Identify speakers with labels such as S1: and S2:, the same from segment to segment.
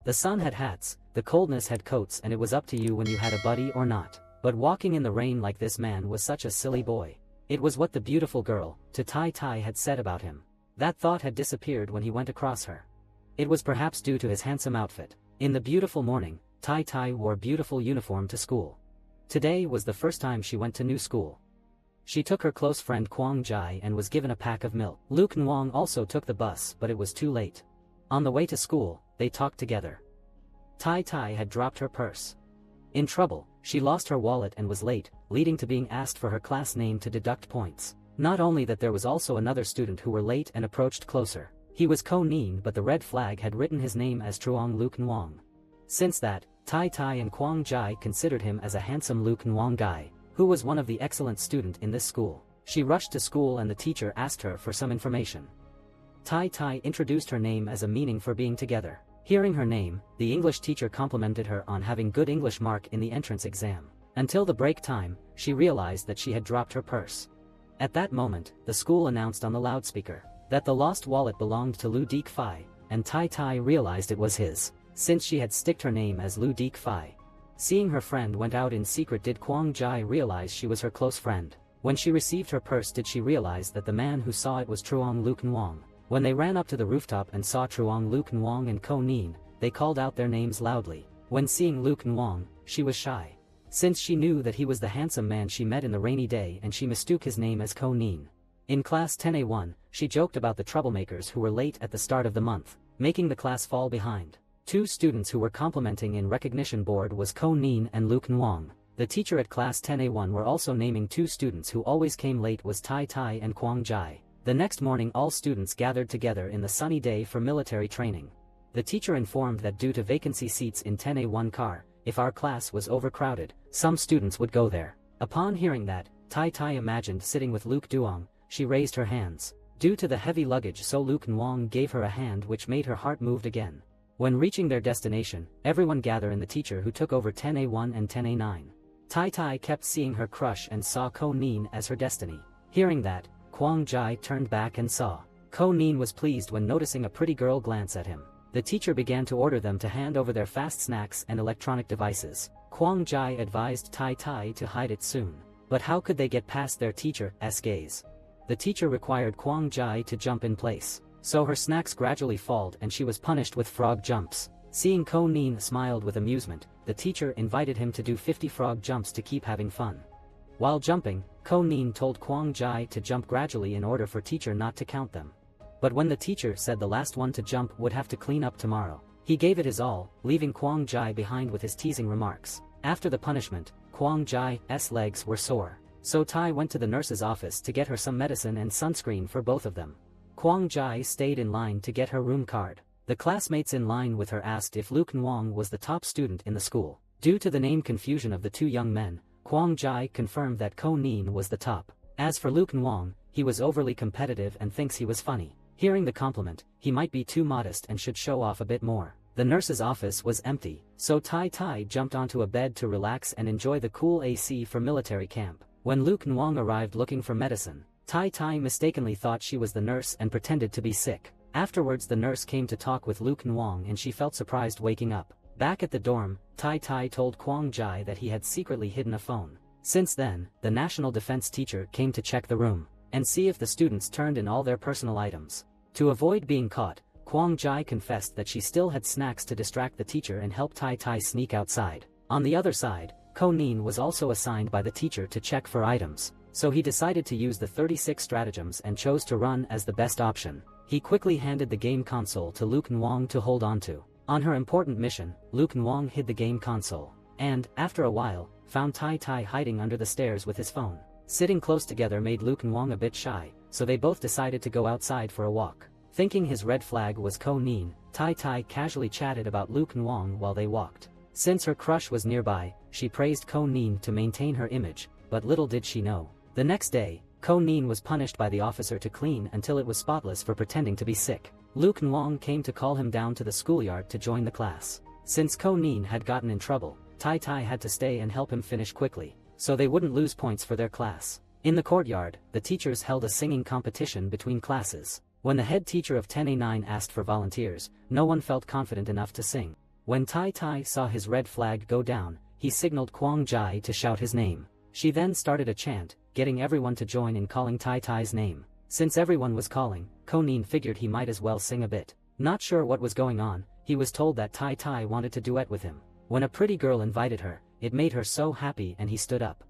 S1: The sun had hats, the coldness had coats, and it was up to you when you had a buddy or not. But walking in the rain like this man was such a silly boy. It was what the beautiful girl, Tai Tai, had said about him. That thought had disappeared when he went across her. It was perhaps due to his handsome outfit. In the beautiful morning, Tai Tai wore beautiful uniform to school. Today was the first time she went to new school. She took her close friend Kwang Jai and was given a pack of milk. Luke Nwang also took the bus, but it was too late. On the way to school, they talked together. Tai Tai had dropped her purse. In trouble, she lost her wallet and was late, leading to being asked for her class name to deduct points. Not only that, there was also another student who were late and approached closer. He was Ko Nin, but the red flag had written his name as Truong Luke Nwang. Since that, Tai Tai and Kwang Jai considered him as a handsome Luke Nwang guy, who was one of the excellent student in this school. She rushed to school and the teacher asked her for some information. Tai Tai introduced her name as a meaning for being together. Hearing her name, the English teacher complimented her on having good English mark in the entrance exam. Until the break time, she realized that she had dropped her purse. At that moment, the school announced on the loudspeaker that the lost wallet belonged to Lu Deek Phi, and Tai Tai realized it was his, since she had sticked her name as Lu Deek Phi. Seeing her friend went out in secret, did Kwang Jai realize she was her close friend. When she received her purse, did she realize that the man who saw it was Truong Luke Nwang. When they ran up to the rooftop and saw Truong Luke Nwang and Ko Nin, they called out their names loudly. When seeing Luke Nwang, she was shy, since she knew that he was the handsome man she met in the rainy day, and she mistook his name as Ko Nin. In class 10A1, she joked about the troublemakers who were late at the start of the month, making the class fall behind. Two students who were complimenting in recognition board was Ko Nin and Luke Nwang. The teacher at class 10A1 were also naming two students who always came late was Tai Tai and Kwang Jai. The next morning all students gathered together in the sunny day for military training. The teacher informed that due to vacancy seats in 10A1 car, if our class was overcrowded, some students would go there. Upon hearing that, Tai Tai imagined sitting with Luke Duong. She raised her hands. Due to the heavy luggage, so Luke Nwang gave her a hand, which made her heart moved again. When reaching their destination, everyone gathered in the teacher who took over 10A1 and 10A9. Tai Tai kept seeing her crush and saw Ko Nin as her destiny. Hearing that, Kwang Jai turned back and saw. Ko Nin was pleased when noticing a pretty girl glance at him. The teacher began to order them to hand over their fast snacks and electronic devices. Kwang Jai advised Tai Tai to hide it soon. But how could they get past their teacher's gaze? The teacher required Kwang Jai to jump in place, so her snacks gradually falled and she was punished with frog jumps. Seeing Ko Nin smiled with amusement, the teacher invited him to do 50 frog jumps to keep having fun. While jumping, Ko Nin told Kwang Jai to jump gradually in order for teacher not to count them. But when the teacher said the last one to jump would have to clean up tomorrow, he gave it his all, leaving Kwang Jai behind with his teasing remarks. After the punishment, Kwang Jai's legs were sore, so Tai went to the nurse's office to get her some medicine and sunscreen for both of them. Kwang Jai stayed in line to get her room card. The classmates in line with her asked if Luke Nwang was the top student in the school. Due to the name confusion of the two young men, Kwang Jai confirmed that Ko Nin was the top. As for Luke Nwang, he was overly competitive and thinks he was funny. Hearing the compliment, he might be too modest and should show off a bit more. The nurse's office was empty, so Tai Tai jumped onto a bed to relax and enjoy the cool AC for military camp. When Luke Nwang arrived looking for medicine, Tai Tai mistakenly thought she was the nurse and pretended to be sick. Afterwards the nurse came to talk with Luke Nwang and she felt surprised waking up. Back at the dorm, Tai Tai told Kwang Jai that he had secretly hidden a phone. Since then, the national defense teacher came to check the room and see if the students turned in all their personal items. To avoid being caught, Kwang Jai confessed that she still had snacks to distract the teacher and help Tai Tai sneak outside. On the other side, Ko Nin was also assigned by the teacher to check for items, so he decided to use the 36 stratagems and chose to run as the best option. He quickly handed the game console to Luke Nwang to hold onto. On her important mission, Luke Nwang hid the game console, and, after a while, found Tai Tai hiding under the stairs with his phone. Sitting close together made Luke Nwang a bit shy, so they both decided to go outside for a walk. Thinking his red flag was Ko Nin, Tai Tai casually chatted about Luke Nwang while they walked. Since her crush was nearby, she praised Ko Nin to maintain her image, but little did she know. The next day, Ko Nin was punished by the officer to clean until it was spotless for pretending to be sick. Luke Nwang came to call him down to the schoolyard to join the class. Since Ko Nin had gotten in trouble, Tai Tai had to stay and help him finish quickly, so they wouldn't lose points for their class. In the courtyard, the teachers held a singing competition between classes. When the head teacher of 10A9 asked for volunteers, no one felt confident enough to sing. When Tai Tai saw his red flag go down, he signaled Kwang Jai to shout his name. She then started a chant, getting everyone to join in calling Tai Tai's name. Since everyone was calling, Ko Nin figured he might as well sing a bit. Not sure what was going on, he was told that Tai Tai wanted to duet with him. When a pretty girl invited her, it made her so happy and he stood up.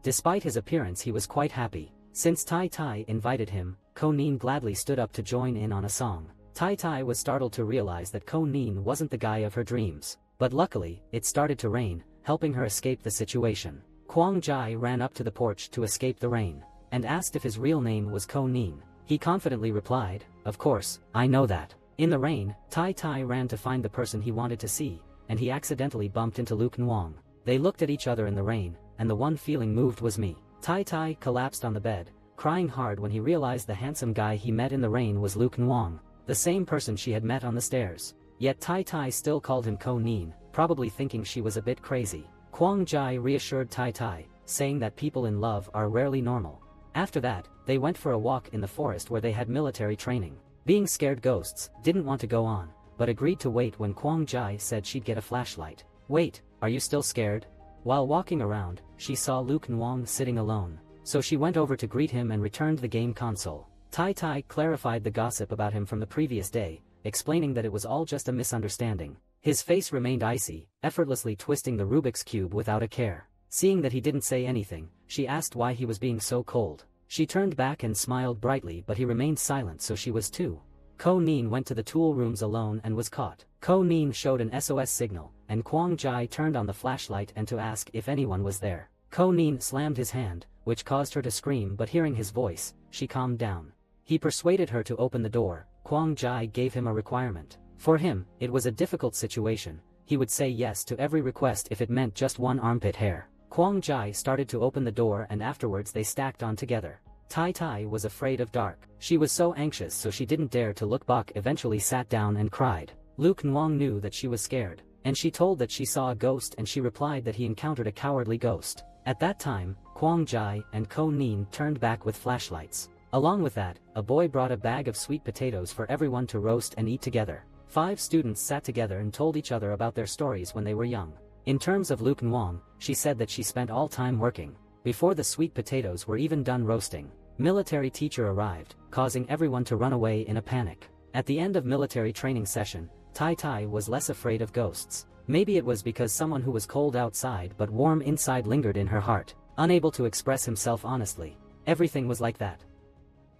S1: Despite his appearance, he was quite happy. Since Tai Tai invited him, Ko Nin gladly stood up to join in on a song. Tai Tai was startled to realize that Ko Nin wasn't the guy of her dreams. But luckily, it started to rain, helping her escape the situation. Kwang Jai ran up to the porch to escape the rain, and asked if his real name was Ko Nin. He confidently replied, "Of course, I know that." In the rain, Tai Tai ran to find the person he wanted to see, and he accidentally bumped into Luke Nwang. They looked at each other in the rain, and the one feeling moved was me. Tai Tai collapsed on the bed, crying hard when he realized the handsome guy he met in the rain was Luke Nwang, the same person she had met on the stairs. Yet Tai Tai still called him Ko Nin, probably thinking she was a bit crazy. Kwang Jai reassured Tai Tai, saying that people in love are rarely normal. After that, they went for a walk in the forest where they had military training. Being scared ghosts, didn't want to go on, but agreed to wait when Kwang Jai said she'd get a flashlight. "Wait, are you still scared?" While walking around, she saw Luke Nwang sitting alone, so she went over to greet him and returned the game console. Tai Tai clarified the gossip about him from the previous day, explaining that it was all just a misunderstanding. His face remained icy, effortlessly twisting the Rubik's Cube without a care. Seeing that he didn't say anything, she asked why he was being so cold. She turned back and smiled brightly, but he remained silent, so she was too. Ko Nin went to the tool rooms alone and was caught. Ko Nin showed an SOS signal, and Kwang Jai turned on the flashlight and to ask if anyone was there. Ko Nin slammed his hand, which caused her to scream, but hearing his voice, she calmed down. He persuaded her to open the door. Kwang Jai gave him a requirement. For him, it was a difficult situation. He would say yes to every request if it meant just one armpit hair. Kwang Jai started to open the door and afterwards they stacked on together. Tai Tai was afraid of dark. She was so anxious, so she didn't dare to look back, eventually sat down and cried. Luke Nwang knew that she was scared, and she told that she saw a ghost, and she replied that he encountered a cowardly ghost. At that time, Kwang Jai and Ko Nin turned back with flashlights. Along with that, a boy brought a bag of sweet potatoes for everyone to roast and eat together. 5 students sat together and told each other about their stories when they were young. In terms of Luke Nwang, she said that she spent all time working. Before the sweet potatoes were even done roasting, military teacher arrived, causing everyone to run away in a panic. At the end of military training session, Tai Tai was less afraid of ghosts. Maybe it was because someone who was cold outside but warm inside lingered in her heart, unable to express himself honestly. Everything was like that.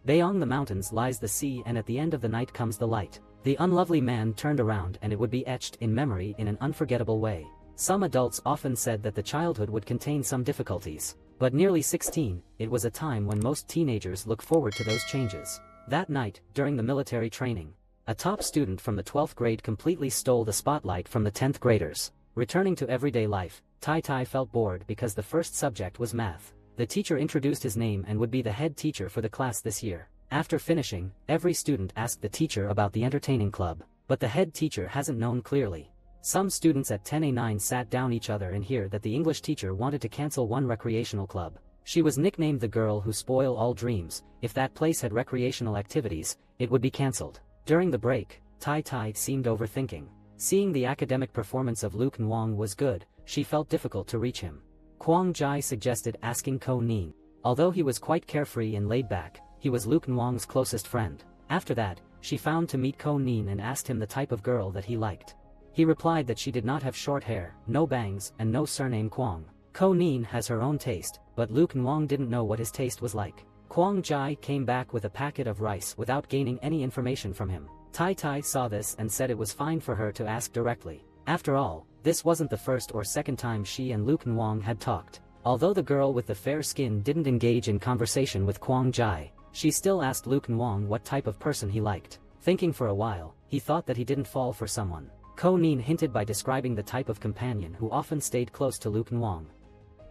S1: Beyond the mountains lies the sea, and at the end of the night comes the light. The unlovely man turned around and it would be etched in memory in an unforgettable way. Some adults often said that the childhood would contain some difficulties. But nearly 16, it was a time when most teenagers look forward to those changes. That night, during the military training, a top student from the 12th grade completely stole the spotlight from the 10th graders. Returning to everyday life, Tai Tai felt bored because the first subject was math. The teacher introduced his name and would be the head teacher for the class this year. After finishing, every student asked the teacher about the entertaining club, but the head teacher hasn't known clearly. Some students at 10A9 sat down each other and hear that the English teacher wanted to cancel one recreational club. She was nicknamed the girl who spoil all dreams. If that place had recreational activities, it would be cancelled. During the break, Tai Tai seemed overthinking. Seeing the academic performance of Luke Nwang was good, she felt difficult to reach him. Kwang Jai suggested asking Ko Nin. Although he was quite carefree and laid back, he was Luke Nwang's closest friend. After that, she found to meet Ko Nin and asked him the type of girl that he liked. He replied that she did not have short hair, no bangs, and no surname Kwang. Ko Nin has her own taste, but Luke Nwang didn't know what his taste was like. Kwang Jai came back with a packet of rice without gaining any information from him. Tai Tai saw this and said it was fine for her to ask directly. After all, this wasn't the first or second time she and Luke Nwang had talked. Although the girl with the fair skin didn't engage in conversation with Kwang Jai, she still asked Luke Nwang what type of person he liked. Thinking for a while, he thought that he didn't fall for someone. Ko Nin hinted by describing the type of companion who often stayed close to Luke Nwang.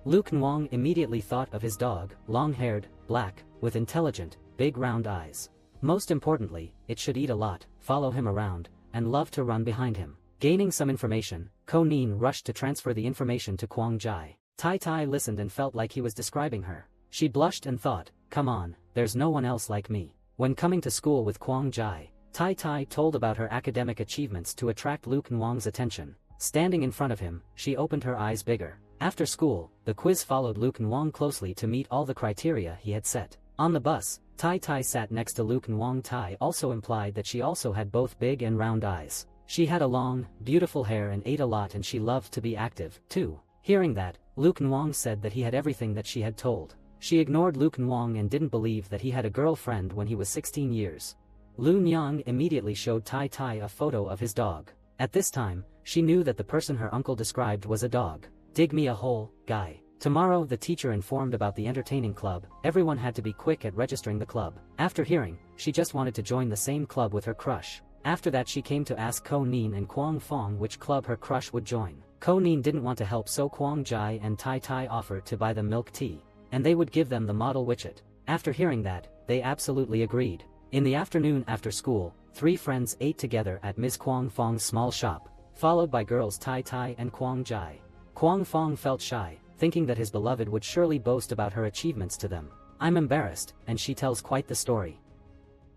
S1: Luke Nwang immediately thought of his dog, long-haired, black, with intelligent, big round eyes. Most importantly, it should eat a lot, follow him around, and love to run behind him. Gaining some information, Ko Nin rushed to transfer the information to Kwang Jai. Tai Tai listened and felt like he was describing her. She blushed and thought, come on, there's no one else like me. When coming to school with Kwang Jai, Tai Tai told about her academic achievements to attract Lu Kenwang's attention. Standing in front of him, she opened her eyes bigger. After school, the quiz followed Lu Kenwang closely to meet all the criteria he had set. On the bus, Tai Tai sat next to Lu Kenwang. Tai also implied that she also had both big and round eyes. She had a long, beautiful hair and ate a lot, and she loved to be active, too. Hearing that, Lu Kenwang said that he had everything that she had told. She ignored Lu Kenwang and didn't believe that he had a girlfriend when he was 16 years. Lu Nyang immediately showed Tai Tai a photo of his dog. At this time, she knew that the person her uncle described was a dog. Dig me a hole, guy. Tomorrow, the teacher informed about the entertaining club. Everyone had to be quick at registering the club. After hearing, she just wanted to join the same club with her crush. After that, she came to ask Ko Nin and Kwang Fong which club her crush would join. Ko Nin didn't want to help, so Kwang Jai and Tai Tai offered to buy them milk tea, and they would give them the model widget. After hearing that, they absolutely agreed. In the afternoon after school, 3 friends ate together at Ms. Kwang Fong's small shop, followed by girls Tai Tai and Kwang Jai. Kwang Fong felt shy, thinking that his beloved would surely boast about her achievements to them. I'm embarrassed, and she tells quite the story.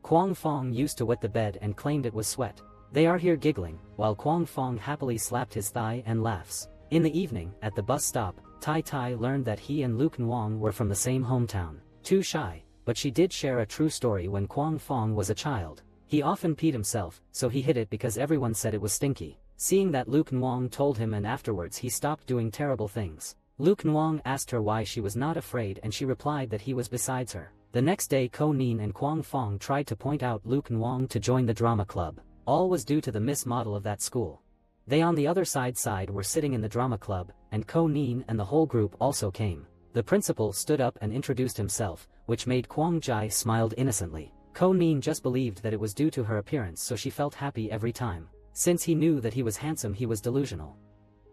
S1: Kwang Fong used to wet the bed and claimed it was sweat. They are here giggling, while Kwang Fong happily slapped his thigh and laughs. In the evening, at the bus stop, Tai Tai learned that he and Lu Kenwang were from the same hometown. Too shy, but she did share a true story. When Kwang Fong was a child, he often peed himself, so he hid it because everyone said it was stinky. Seeing that, Lu Kenwang told him, and afterwards he stopped doing terrible things. Lu Kenwang asked her why she was not afraid, and she replied that he was besides her. The next day, Ko Nin and Kwang Fong tried to point out Lu Kenwang to join the drama club. All was due to the Miss Model of that school. They on the other side were sitting in the drama club, and Ko Nin and the whole group also came. The principal stood up and introduced himself, which made Kwang Jai smiled innocently. Ko Nin just believed that it was due to her appearance, so she felt happy every time. Since he knew that he was handsome, he was delusional.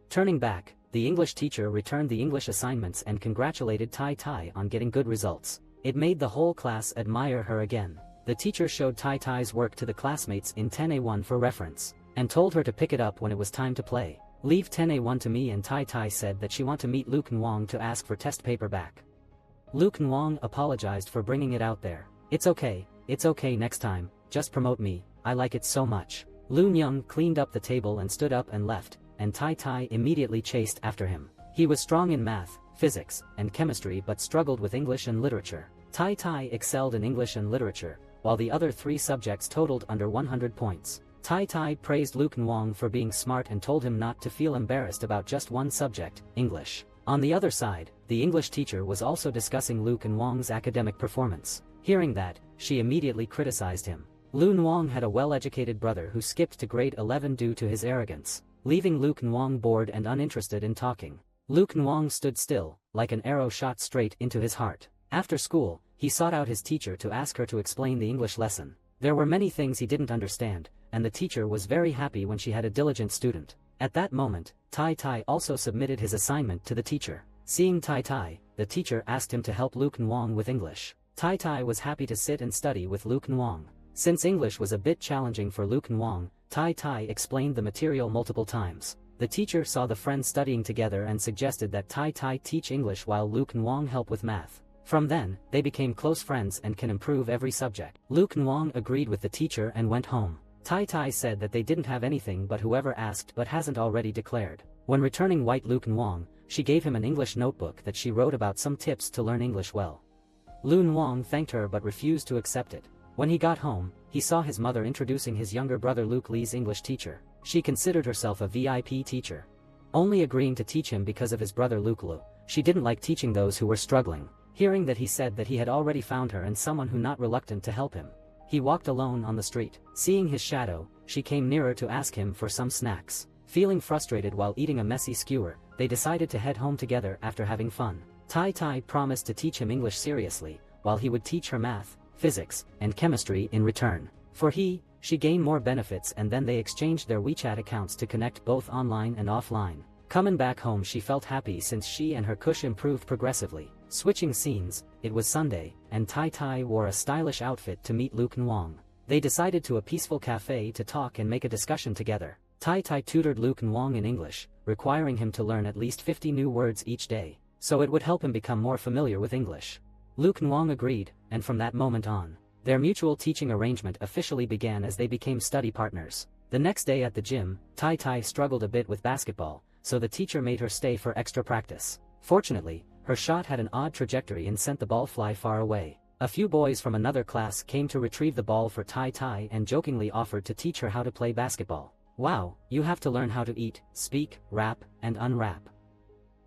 S1: Turning back, the English teacher returned the English assignments and congratulated Tai Tai on getting good results. It made the whole class admire her again. The teacher showed Tai Tai's work to the classmates in 10A1 for reference, and told her to pick it up when it was time to play. Leave 10A1 to me, and Tai Tai said that she wanted to meet Lu Kenwang to ask for test paper back. Lu Kenwang apologized for bringing it out there. It's okay next time, just promote me, I like it so much. Lu Nyang cleaned up the table and stood up and left, and Tai Tai immediately chased after him. He was strong in math, physics, and chemistry but struggled with English and literature. Tai Tai excelled in English and literature, while the other 3 subjects totaled under 100 points. Tai Tai praised Lu Kenwang for being smart and told him not to feel embarrassed about just one subject, English. On the other side, the English teacher was also discussing Lu Kenwang's academic performance. Hearing that, she immediately criticized him. Lu Nwang had a well-educated brother who skipped to grade 11 due to his arrogance, leaving Lu Kenwang bored and uninterested in talking. Lu Kenwang stood still, like an arrow shot straight into his heart. After school, he sought out his teacher to ask her to explain the English lesson. There were many things he didn't understand, and the teacher was very happy when she had a diligent student. At that moment, Tai Tai also submitted his assignment to the teacher. Seeing Tai Tai, the teacher asked him to help Lu Kenwang with English. Tai Tai was happy to sit and study with Lu Kenwang. Since English was a bit challenging for Lu Kenwang, Tai Tai explained the material multiple times. The teacher saw the friends studying together and suggested that Tai Tai teach English while Lu Kenwang help with math. From then, they became close friends and can improve every subject. Lu Kenwang agreed with the teacher and went home. Tai Tai said that they didn't have anything but whoever asked but hasn't already declared. When returning white Lu Kenwang, she gave him an English notebook that she wrote about some tips to learn English well. Lu Nwang thanked her but refused to accept it. When he got home, he saw his mother introducing his younger brother Luke Lee's English teacher. She considered herself a VIP teacher, only agreeing to teach him because of his brother Luke Lu. She didn't like teaching those who were struggling. Hearing that, he said that he had already found her and someone who not reluctant to help him. He walked alone on the street. Seeing his shadow, she came nearer to ask him for some snacks. Feeling frustrated while eating a messy skewer, they decided to head home together after having fun. Tai Tai promised to teach him English seriously, while he would teach her math, physics, and chemistry in return. For she gained more benefits, and then they exchanged their WeChat accounts to connect both online and offline. Coming back home, she felt happy since she and her Kush improved progressively. Switching scenes, it was Sunday, and Tai Tai wore a stylish outfit to meet Lu Kenwang. They decided to a peaceful cafe to talk and make a discussion together. Tai Tai tutored Lu Kenwang in English, requiring him to learn at least 50 new words each day, so it would help him become more familiar with English. Lu Kenwang agreed, and from that moment on, Their mutual teaching arrangement officially began as they became study partners. The next day at the gym, Tai Tai struggled a bit with basketball, so the teacher made her stay for extra practice. Fortunately, her shot had an odd trajectory and sent the ball fly far away. A few boys from another class came to retrieve the ball for Tai Tai and jokingly offered to teach her how to play basketball. Wow, you have to learn how to eat, speak, rap, and unwrap.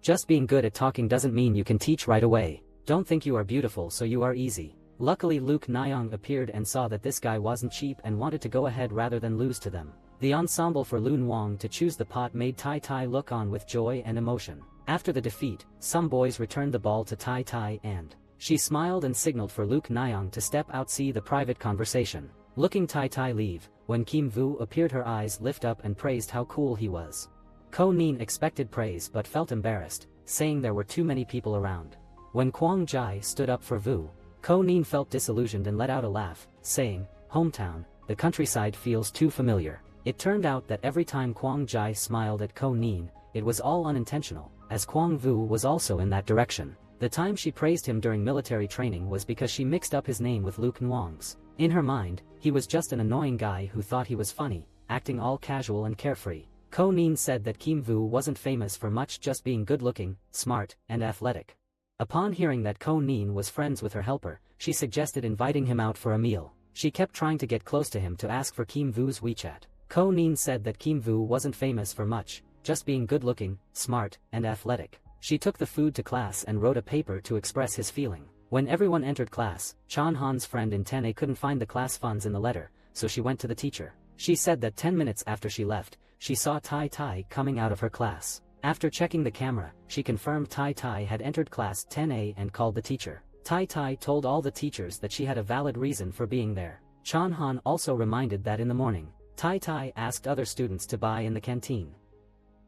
S1: Just being good at talking doesn't mean you can teach right away. Don't think you are beautiful so you are easy. Luckily Luke Nyong appeared and saw that this guy wasn't cheap and wanted to go ahead rather than lose to them. The ensemble for Lun Wong to choose the pot made Tai Tai look on with joy and emotion. After the defeat, some boys returned the ball to Tai Tai and she smiled and signaled for Luke Nyong to step out see the private conversation. Looking Tai Tai leave, when Kim Vu appeared her eyes lift up and praised how cool he was. Ko Nin expected praise but felt embarrassed, saying there were too many people around. When Kwang Jai stood up for Vu, Ko Nin felt disillusioned and let out a laugh, saying, "Hometown, the countryside feels too familiar." It turned out that every time Kwang Jai smiled at Ko Nin, it was all unintentional, as Kwang Vu was also in that direction. The time she praised him during military training was because she mixed up his name with Luke Nwang's. In her mind, he was just an annoying guy who thought he was funny, acting all casual and carefree. Ko Nin said that Kim Vu wasn't famous for much, just being good-looking, smart, and athletic. Upon hearing that Ko Nin was friends with her helper, she suggested inviting him out for a meal. She kept trying to get close to him to ask for Kim Vu's WeChat. Ko Nin said that Kim Vu wasn't famous for much, just being good-looking, smart, and athletic. She took the food to class and wrote a paper to express his feeling. When everyone entered class, Chan Han's friend in 10A couldn't find the class funds in the letter, so she went to the teacher. She said that 10 minutes after she left, she saw Tai Tai coming out of her class. After checking the camera, she confirmed Tai Tai had entered class 10A and called the teacher. Tai Tai told all the teachers that she had a valid reason for being there. Chan Han also reminded that in the morning, Tai Tai asked other students to buy in the canteen.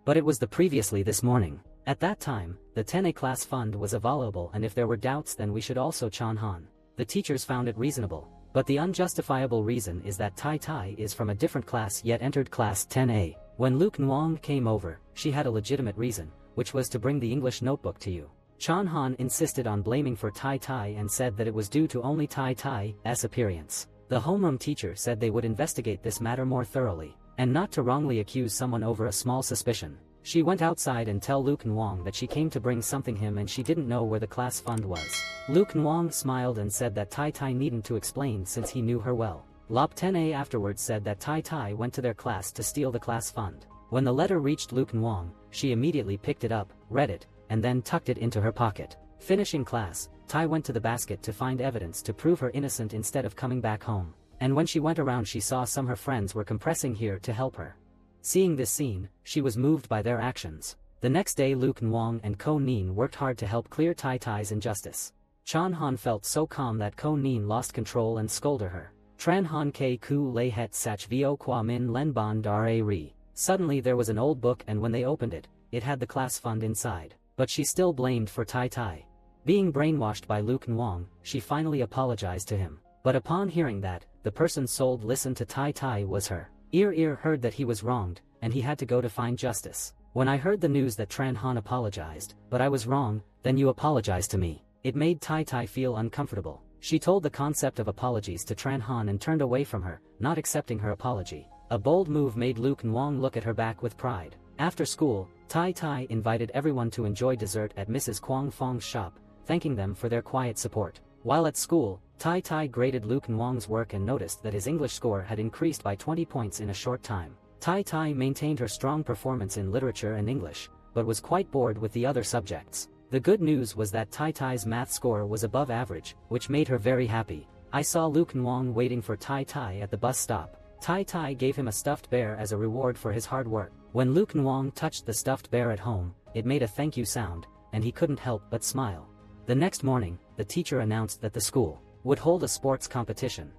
S1: But it was the previously this morning. At that time, the 10A class fund was available, and if there were doubts then we should also Chan Han. The teachers found it reasonable. But the unjustifiable reason is that Tai Tai is from a different class yet entered class 10A. When Luke Nwang came over, she had a legitimate reason, which was to bring the English notebook to you. Chan Han insisted on blaming for Tai Tai and said that it was due to only Tai Tai's appearance. The homeroom teacher said they would investigate this matter more thoroughly, and not to wrongly accuse someone over a small suspicion. She went outside and tell Luke Nwang that she came to bring something him and she didn't know where the class fund was. Luke Nwang smiled and said that Tai Tai needn't to explain since he knew her well. Lop 10A afterwards said that Tai Tai went to their class to steal the class fund. When the letter reached Luke Nwang, she immediately picked it up, read it, and then tucked it into her pocket. Finishing class, Tai went to the basket to find evidence to prove her innocent instead of coming back home. And when she went around she saw some her friends were compressing here to help her. Seeing this scene, she was moved by their actions. The next day Luke Nwang and Ko Nin worked hard to help clear Tai Tai's injustice. Chan Han felt so calm that Ko Nin lost control and scolded her. Tran Han Ke Ku Lei Het Sach Vio Kwa Min Len Bon Dar A Ri. Suddenly there was an old book and when they opened it, it had the class fund inside. But she still blamed for Tai Tai. Being brainwashed by Luke Nwang, she finally apologized to him. But upon hearing that, the person sold listened to Tai Tai was her. Ear heard that he was wronged, and he had to go to find justice. When I heard the news that Tran Han apologized, but I was wrong, then you apologized to me. It made Tai Tai feel uncomfortable. She told the concept of apologies to Tran Han and turned away from her, not accepting her apology. A bold move made Luke Nwang look at her back with pride. After school, Tai Tai invited everyone to enjoy dessert at Mrs. Kwang Fong's shop, thanking them for their quiet support. While at school, Tai Tai graded Luke Nwang's work and noticed that his English score had increased by 20 points in a short time. Tai Tai maintained her strong performance in literature and English, but was quite bored with the other subjects. The good news was that Tai Tai's math score was above average, which made her very happy. I saw Luke Nwang waiting for Tai Tai at the bus stop. Tai Tai gave him a stuffed bear as a reward for his hard work. When Luke Nwang touched the stuffed bear at home, it made a thank you sound, and he couldn't help but smile. The next morning, the teacher announced that the school would hold a sports competition.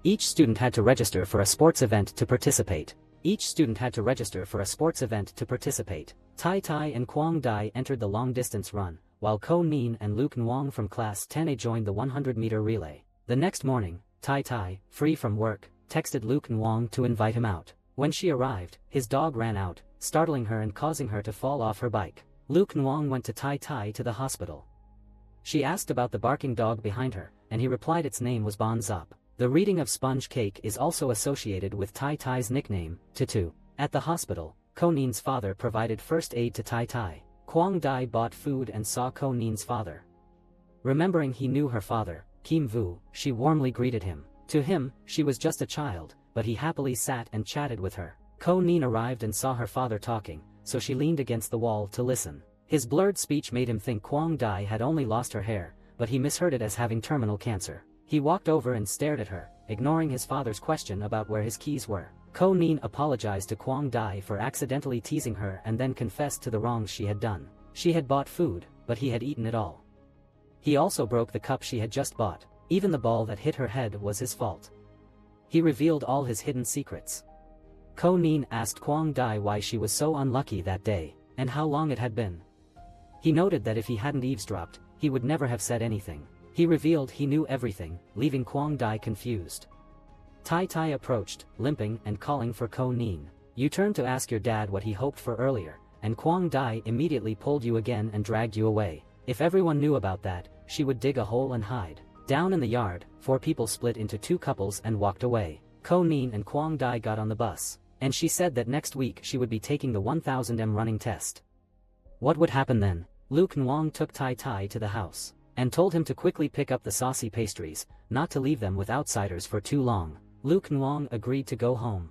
S1: Each student had to register for a sports event to participate. Tai Tai and Kwang Dai entered the long-distance run, while Ko Nin and Luke Nwang from class 10A joined the 100-meter relay. The next morning, Tai Tai, free from work, texted Luke Nwang to invite him out. When she arrived, his dog ran out, startling her and causing her to fall off her bike. Luke Nwang went to Tai Tai to the hospital. She asked about the barking dog behind her, and he replied its name was Bon Zup. The reading of sponge cake is also associated with Tai Tai's nickname, Tutu. At the hospital, Ko Nin's father provided first aid to Tai Tai. Kwang Dai bought food and saw Ko Nin's father. Remembering he knew her father, Kim Vu, she warmly greeted him. To him, she was just a child, but he happily sat and chatted with her. Ko Nin arrived and saw her father talking, so she leaned against the wall to listen. His blurred speech made him think Kwang Dai had only lost her hair, but he misheard it as having terminal cancer. He walked over and stared at her, ignoring his father's question about where his keys were. Ko Nin apologized to Kwang Dai for accidentally teasing her and then confessed to the wrongs she had done. She had bought food, but he had eaten it all. He also broke the cup she had just bought. Even the ball that hit her head was his fault. He revealed all his hidden secrets. Ko Nin asked Kwang Dai why she was so unlucky that day, and how long it had been. He noted that if he hadn't eavesdropped, he would never have said anything. He revealed he knew everything, leaving Kwang Dai confused. Tai Tai approached, limping and calling for Ko Nin. You turned to ask your dad what he hoped for earlier, and Kwang Dai immediately pulled you again and dragged you away. If everyone knew about that, she would dig a hole and hide. Down in the yard, 4 people split into 2 couples and walked away. Ko Nin and Kwang Dai got on the bus, and she said that next week she would be taking the 1000m running test. What would happen then? Lu Wang took Tai Tai to the house, and told him to quickly pick up the saucy pastries, not to leave them with outsiders for too long. Lu Wang agreed to go home.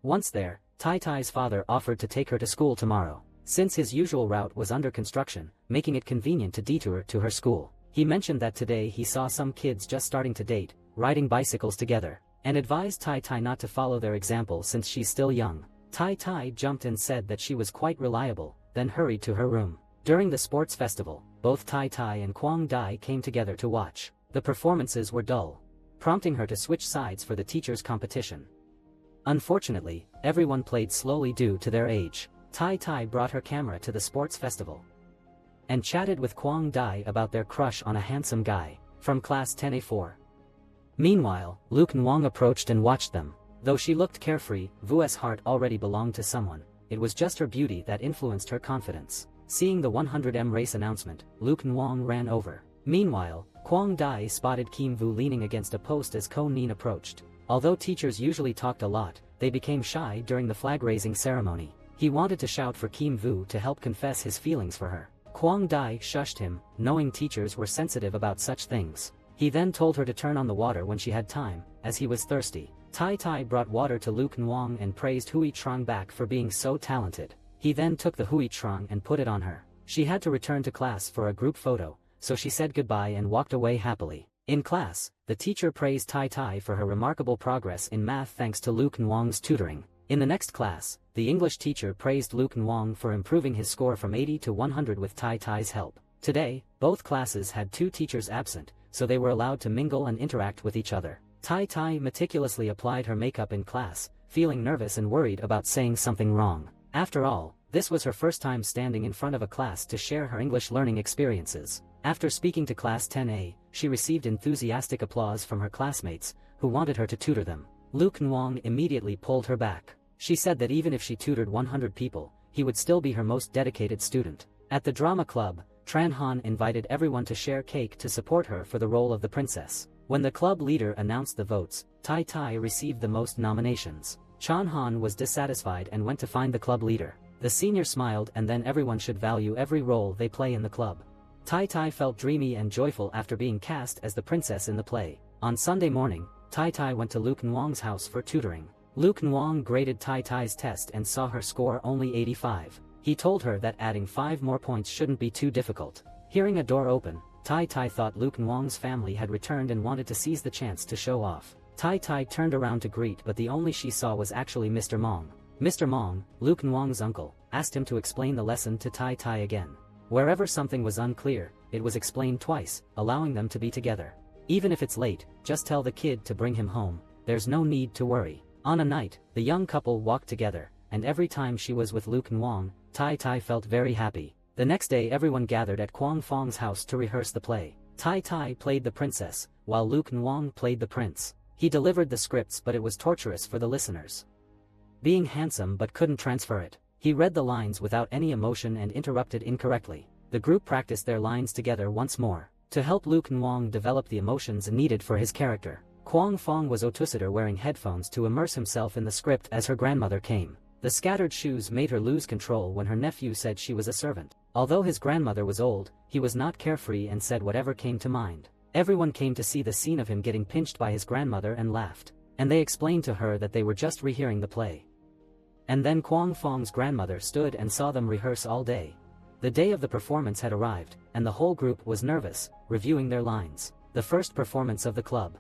S1: Once there, Tai Tai's father offered to take her to school tomorrow, since his usual route was under construction, making it convenient to detour to her school. He mentioned that today he saw some kids just starting to date, riding bicycles together, and advised Tai Tai not to follow their example since she's still young. Tai Tai jumped and said that she was quite reliable, then hurried to her room. During the sports festival, both Tai Tai and Kwang Dai came together to watch. The performances were dull, prompting her to switch sides for the teachers' competition. Unfortunately, everyone played slowly due to their age. Tai Tai brought her camera to the sports festival and chatted with Kwang Dai about their crush on a handsome guy from class 10A4. Meanwhile, Lu Wang approached and watched them. Though she looked carefree, Vu's heart already belonged to someone. It was just her beauty that influenced her confidence. Seeing the 100m race announcement, Lu Wang ran over. Meanwhile, Kwang Dai spotted Kim Vu leaning against a post as Ko Nin approached. Although teachers usually talked a lot, they became shy during the flag-raising ceremony. He wanted to shout for Kim Vu to help confess his feelings for her. Kwang Dai shushed him, knowing teachers were sensitive about such things. He then told her to turn on the water when she had time, as he was thirsty. Tai Tai brought water to Lu Wang and praised Hui Trong back for being so talented. He then took the Hui Trong and put it on her. She had to return to class for a group photo, so she said goodbye and walked away happily. In class, the teacher praised Tai Tai for her remarkable progress in math thanks to Lu Wang's tutoring. In the next class, the English teacher praised Lu Wang for improving his score from 80 to 100 with Tai Tai's help. Today, both classes had 2 teachers absent, so they were allowed to mingle and interact with each other. Tai Tai meticulously applied her makeup in class, feeling nervous and worried about saying something wrong. After all, this was her first time standing in front of a class to share her English learning experiences. After speaking to class 10A, she received enthusiastic applause from her classmates, who wanted her to tutor them. Lu Wang immediately pulled her back. She said that even if she tutored 100 people, he would still be her most dedicated student. At the drama club, Tran Han invited everyone to share cake to support her for the role of the princess. When the club leader announced the votes, Tai Tai received the most nominations. Chan Han was dissatisfied and went to find the club leader. The senior smiled and then everyone should value every role they play in the club. Tai Tai felt dreamy and joyful after being cast as the princess in the play. On Sunday morning, Tai Tai went to Lu Wang's house for tutoring. Lu Wang graded Tai Tai's test and saw her score only 85. He told her that adding 5 more points shouldn't be too difficult. Hearing a door open, Tai Tai thought Lu Wang's family had returned and wanted to seize the chance to show off. Tai Tai turned around to greet, but the only she saw was actually Mr. Mong. Mr. Mong, Lu Wang's uncle, asked him to explain the lesson to Tai Tai again. Wherever something was unclear, it was explained twice, allowing them to be together. Even if it's late, just tell the kid to bring him home. There's no need to worry. On a night, the young couple walked together, and every time she was with Lu Wang, Tai Tai felt very happy. The next day everyone gathered at Kwang Fong's house to rehearse the play. Tai Tai played the princess, while Lu Wang played the prince. He delivered the scripts, but it was torturous for the listeners. Being handsome but couldn't transfer it. He read the lines without any emotion and interrupted incorrectly. The group practiced their lines together once more. to help Luke Nwang develop the emotions needed for his character. Kwang Fong was Otusider wearing headphones to immerse himself in the script as her grandmother came. The scattered shoes made her lose control when her nephew said she was a servant. Although his grandmother was old, he was not carefree and said whatever came to mind. Everyone came to see the scene of him getting pinched by his grandmother and laughed. And they explained to her that they were just rehearing the play. And then Kwang Fong's grandmother stood and saw them rehearse all day. The day of the performance had arrived, and the whole group was nervous, reviewing their lines. The first performance of the club.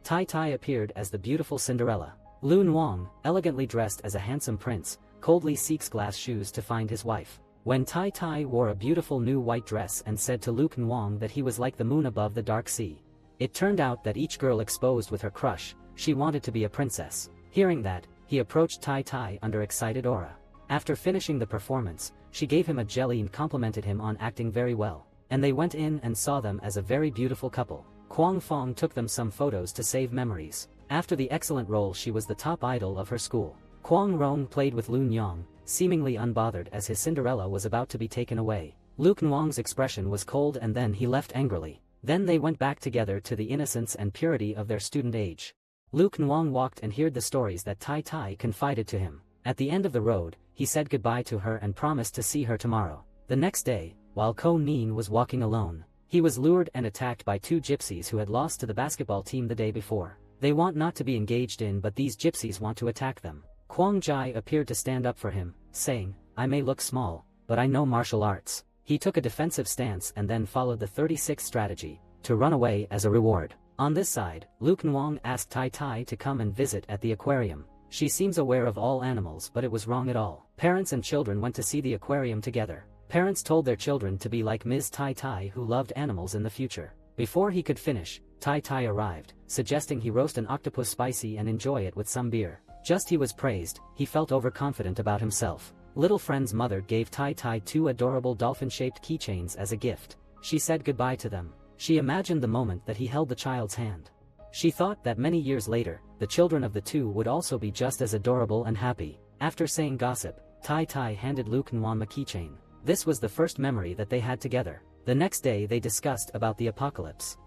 S1: Tai Tai appeared as the beautiful Cinderella. Lu Nwang, elegantly dressed as a handsome prince, coldly seeks glass shoes to find his wife. When Tai Tai wore a beautiful new white dress and said to Luke Nwang that he was like the moon above the dark sea. It turned out that each girl exposed with her crush, she wanted to be a princess. Hearing that, he approached Tai Tai under excited aura. After finishing the performance, she gave him a jelly and complimented him on acting very well. And they went in and saw them as a very beautiful couple. Kwang Fong took them some photos to save memories. After the excellent role, she was the top idol of her school. Kwang Rong played with Lu Nyang, seemingly unbothered as his Cinderella was about to be taken away. Luke Nwang's expression was cold and then he left angrily. Then they went back together to the innocence and purity of their student age. Luke Nwang walked and heard the stories that Tai Tai confided to him. At the end of the road, he said goodbye to her and promised to see her tomorrow. The next day, while Ko Nin was walking alone, he was lured and attacked by two gypsies who had lost to the basketball team the day before. They want not to be engaged in, but these gypsies want to attack them. Kwang Jai appeared to stand up for him, saying, "I may look small, but I know martial arts." He took a defensive stance and then followed the 36th strategy, to run away as a reward. On this side, Luke Nwang asked Tai Tai to come and visit at the aquarium. She seems aware of all animals, but it was wrong at all. Parents and children went to see the aquarium together. Parents told their children to be like Ms. Tai Tai, who loved animals in the future. Before he could finish, Tai Tai arrived, suggesting he roast an octopus spicy and enjoy it with some beer. Just he was praised, he felt overconfident about himself. Little friend's mother gave Tai Tai 2 adorable dolphin-shaped keychains as a gift. She said goodbye to them. She imagined the moment that he held the child's hand. She thought that many years later, the children of the two would also be just as adorable and happy. After saying gossip, Tai Tai handed Luke Nwang a keychain. This was the first memory that they had together. The next day they discussed about the apocalypse.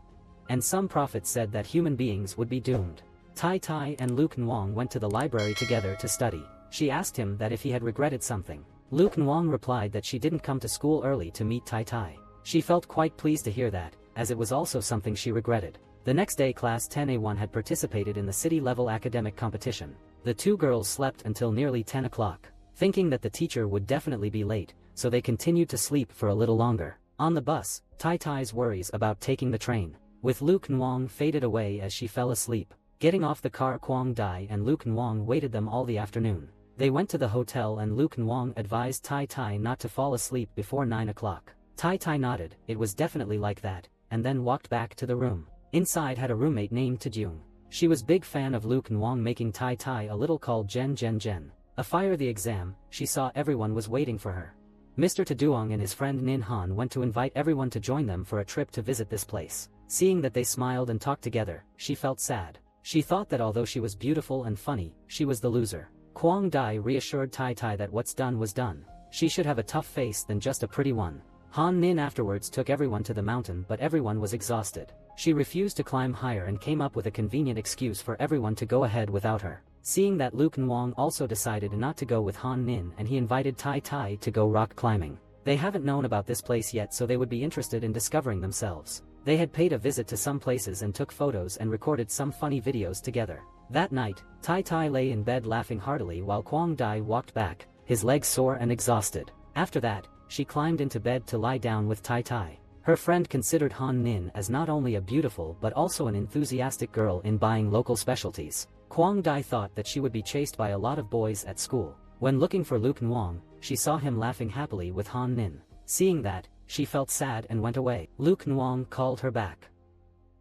S1: And some prophets said that human beings would be doomed. Tai Tai and Luke Nwang went to the library together to study. She asked him that if he had regretted something. Luke Nwang replied that she didn't come to school early to meet Tai Tai. She felt quite pleased to hear that, as it was also something she regretted. The next day class 10A1 had participated in the city-level academic competition. The two girls slept until nearly 10 o'clock, thinking that the teacher would definitely be late, so they continued to sleep for a little longer. On the bus, Tai Tai's worries about taking the train with Luke Nwang faded away as she fell asleep. Getting off the car, Kwang Dai and Luke Nwang waited them all the afternoon. They went to the hotel and Luke Nwang advised Tai Tai not to fall asleep before 9 o'clock. Tai Tai nodded, it was definitely like that, and then walked back to the room. Inside had a roommate named Tajung. She was big fan of Luke Nwang, making Tai Tai a little called Jen Jen Jen. After the exam, she saw everyone was waiting for her. Mr. Taduong and his friend Nin Han went to invite everyone to join them for a trip to visit this place. Seeing that they smiled and talked together, she felt sad. She thought that although she was beautiful and funny, she was the loser. Kwang Dai reassured Tai Tai that what's done was done. She should have a tough face than just a pretty one. Han Nin afterwards took everyone to the mountain, but everyone was exhausted. She refused to climb higher and came up with a convenient excuse for everyone to go ahead without her. Seeing that, Luke Nwang also decided not to go with Han Nin and he invited Tai Tai to go rock climbing. They haven't known about this place yet, so they would be interested in discovering themselves. They had paid a visit to some places and took photos and recorded some funny videos together. That night, Tai Tai lay in bed laughing heartily while Kwang Dai walked back, his legs sore and exhausted. After that, she climbed into bed to lie down with Tai Tai. Her friend considered Han Nin as not only a beautiful but also an enthusiastic girl in buying local specialties. Kwang Dai thought that she would be chased by a lot of boys at school. When looking for Luke Nwang, she saw him laughing happily with Han Nin. Seeing that, she felt sad and went away. Luke Nwang called her back.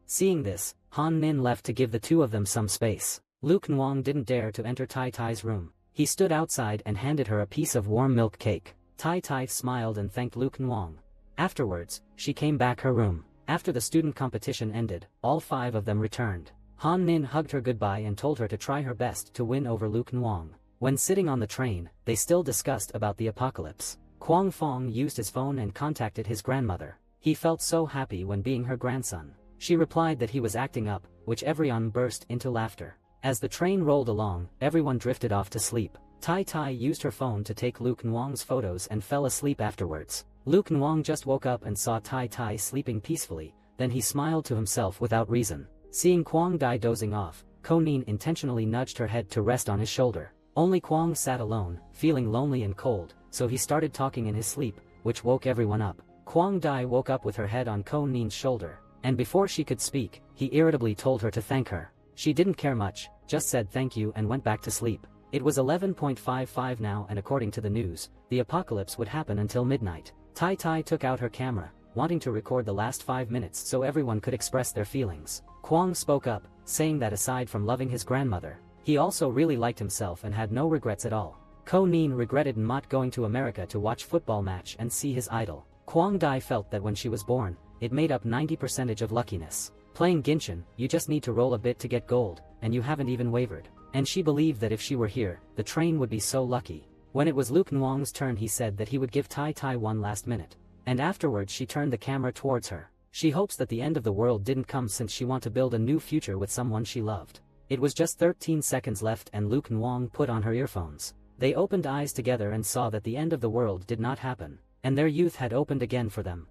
S1: Seeing this, Han Nin left to give the two of them some space. Luke Nwang didn't dare to enter Tai Tai's room. He stood outside and handed her a piece of warm milk cake. Tai Tai smiled and thanked Luke Nwang. Afterwards, she came back her room. After the student competition ended, all 5 of them returned. Han Nin hugged her goodbye and told her to try her best to win over Luke Nwang. When sitting on the train, they still discussed about the apocalypse. Kwang Fong used his phone and contacted his grandmother. He felt so happy when being her grandson. She replied that he was acting up, which everyone burst into laughter. As the train rolled along, everyone drifted off to sleep. Tai Tai used her phone to take Luke Nwang's photos and fell asleep afterwards. Luke Nwang just woke up and saw Tai Tai sleeping peacefully, then he smiled to himself without reason. Seeing Kwang Dai dozing off, Ko Nin intentionally nudged her head to rest on his shoulder. Only Kwang sat alone, feeling lonely and cold, so he started talking in his sleep, which woke everyone up. Kwang Dai woke up with her head on Ko Nin's shoulder, and before she could speak, he irritably told her to thank her. She didn't care much, just said thank you and went back to sleep. It was 11:55 now, and according to the news, the apocalypse would happen until midnight. Tai Tai took out her camera, wanting to record the last 5 minutes so everyone could express their feelings. Kwang spoke up, saying that aside from loving his grandmother, he also really liked himself and had no regrets at all. Ko Nin regretted not going to America to watch football match and see his idol. Kwang Dai felt that when she was born, it made up 90% of luckiness. Playing Genshin, you just need to roll a bit to get gold, and you haven't even wavered. And she believed that if she were here, the train would be so lucky. When it was Luke Nwang's turn, he said that he would give Tai Tai one last minute. And afterwards she turned the camera towards her. She hopes that the end of the world didn't come since she wants to build a new future with someone she loved. It was just 13 seconds left and Luke Nwang put on her earphones. They opened eyes together and saw that the end of the world did not happen, and their youth had opened again for them.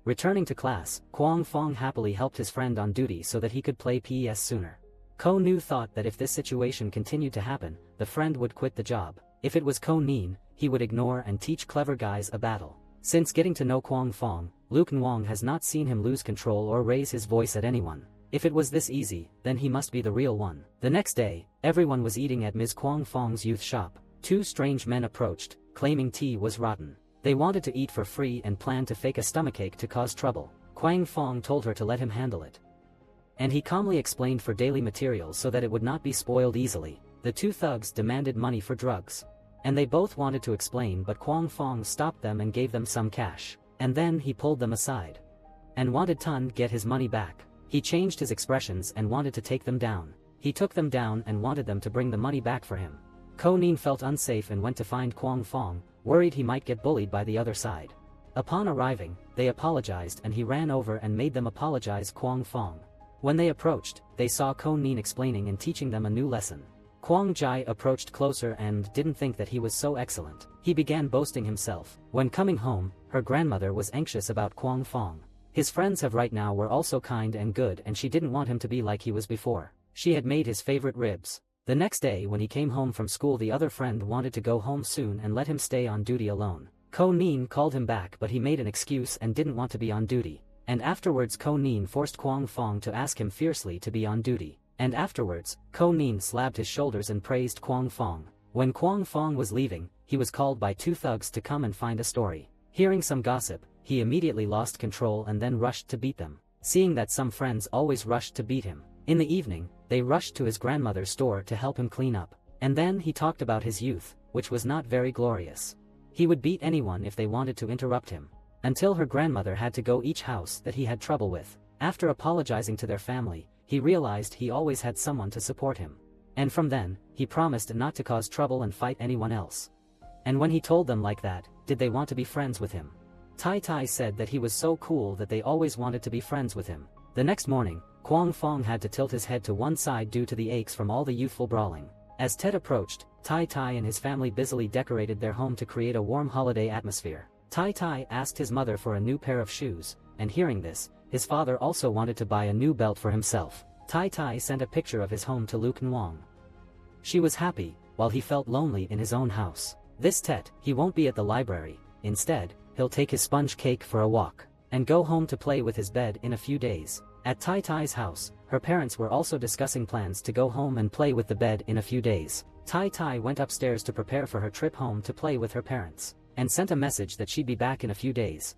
S1: Returning to class, Kwang Fong happily helped his friend on duty so that he could play PES sooner. Ko Nu thought that if this situation continued to happen, the friend would quit the job. If it was Ko Nin, he would ignore and teach clever guys a battle. Since getting to know Kwang Fong, Luke Nwang has not seen him lose control or raise his voice at anyone. If it was this easy, then he must be the real one. The next day, everyone was eating at Ms. Kwang Fong's youth shop. Two strange men approached, claiming tea was rotten. They wanted to eat for free and planned to fake a stomachache to cause trouble. Kwang Fong told her to let him handle it. And he calmly explained for daily materials so that it would not be spoiled easily. The two thugs demanded money for drugs. And they both wanted to explain, but Kwang Fong stopped them and gave them some cash. And then he pulled them aside. And wanted Tun get his money back. He changed his expressions and wanted to take them down. He took them down and wanted them to bring the money back for him. Ko Nin felt unsafe and went to find Kwang Fong, worried he might get bullied by the other side. Upon arriving, they apologized and he ran over and made them apologize Kwang Fong. When they approached, they saw Ko Nin explaining and teaching them a new lesson. Kwang Jai approached closer and didn't think that he was so excellent. He began boasting himself. When coming home, her grandmother was anxious about Kwang Fong. His friends of right now were also kind and good and she didn't want him to be like he was before. She had made his favorite ribs. The next day when he came home from school, the other friend wanted to go home soon and let him stay on duty alone. Ko Nin called him back, but he made an excuse and didn't want to be on duty. And afterwards Ko Nin forced Kwang Fong to ask him fiercely to be on duty. And afterwards, Ko Nin slapped his shoulders and praised Kwang Fong. When Kwang Fong was leaving, he was called by two thugs to come and find a story. Hearing some gossip, he immediately lost control and then rushed to beat them. Seeing that some friends always rushed to beat him, in the evening, they rushed to his grandmother's store to help him clean up. And then he talked about his youth, which was not very glorious. He would beat anyone if they wanted to interrupt him. Until her grandmother had to go each house that he had trouble with. After apologizing to their family, he realized he always had someone to support him. And from then, he promised not to cause trouble and fight anyone else. And when he told them like that, did they want to be friends with him? Tai Tai said that he was so cool that they always wanted to be friends with him. The next morning, Kwang Fong had to tilt his head to one side due to the aches from all the youthful brawling. As Tet approached, Tai Tai and his family busily decorated their home to create a warm holiday atmosphere. Tai Tai asked his mother for a new pair of shoes, and hearing this, his father also wanted to buy a new belt for himself. Tai Tai sent a picture of his home to Luke Nwang. She was happy, while he felt lonely in his own house. This Tet, he won't be at the library. Instead, he'll take his sponge cake for a walk, and go home to play with his bed in a few days. At Tai Tai's house, her parents were also discussing plans to go home and play with the bed in a few days. Tai Tai went upstairs to prepare for her trip home to play with her parents, and sent a message that she'd be back in a few days.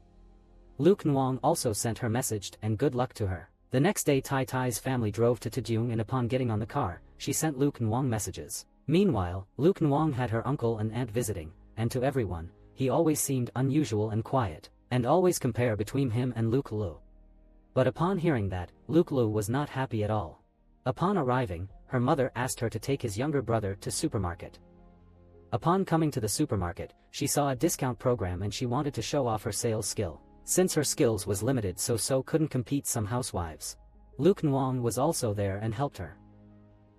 S1: Luke Nwang also sent her message and good luck to her. The next day Tai Tai's family drove to Tejung, and upon getting on the car, she sent Luke Nwang messages. Meanwhile, Luke Nwang had her uncle and aunt visiting, and to everyone, he always seemed unusual and quiet, and always compare between him and Luke Lu. But upon hearing that, Luke Lu was not happy at all. Upon arriving, her mother asked her to take his younger brother to supermarket. Upon coming to the supermarket, she saw a discount program and she wanted to show off her sales skill. since her skills was limited so couldn't compete some housewives. Luke Nwang was also there and helped her.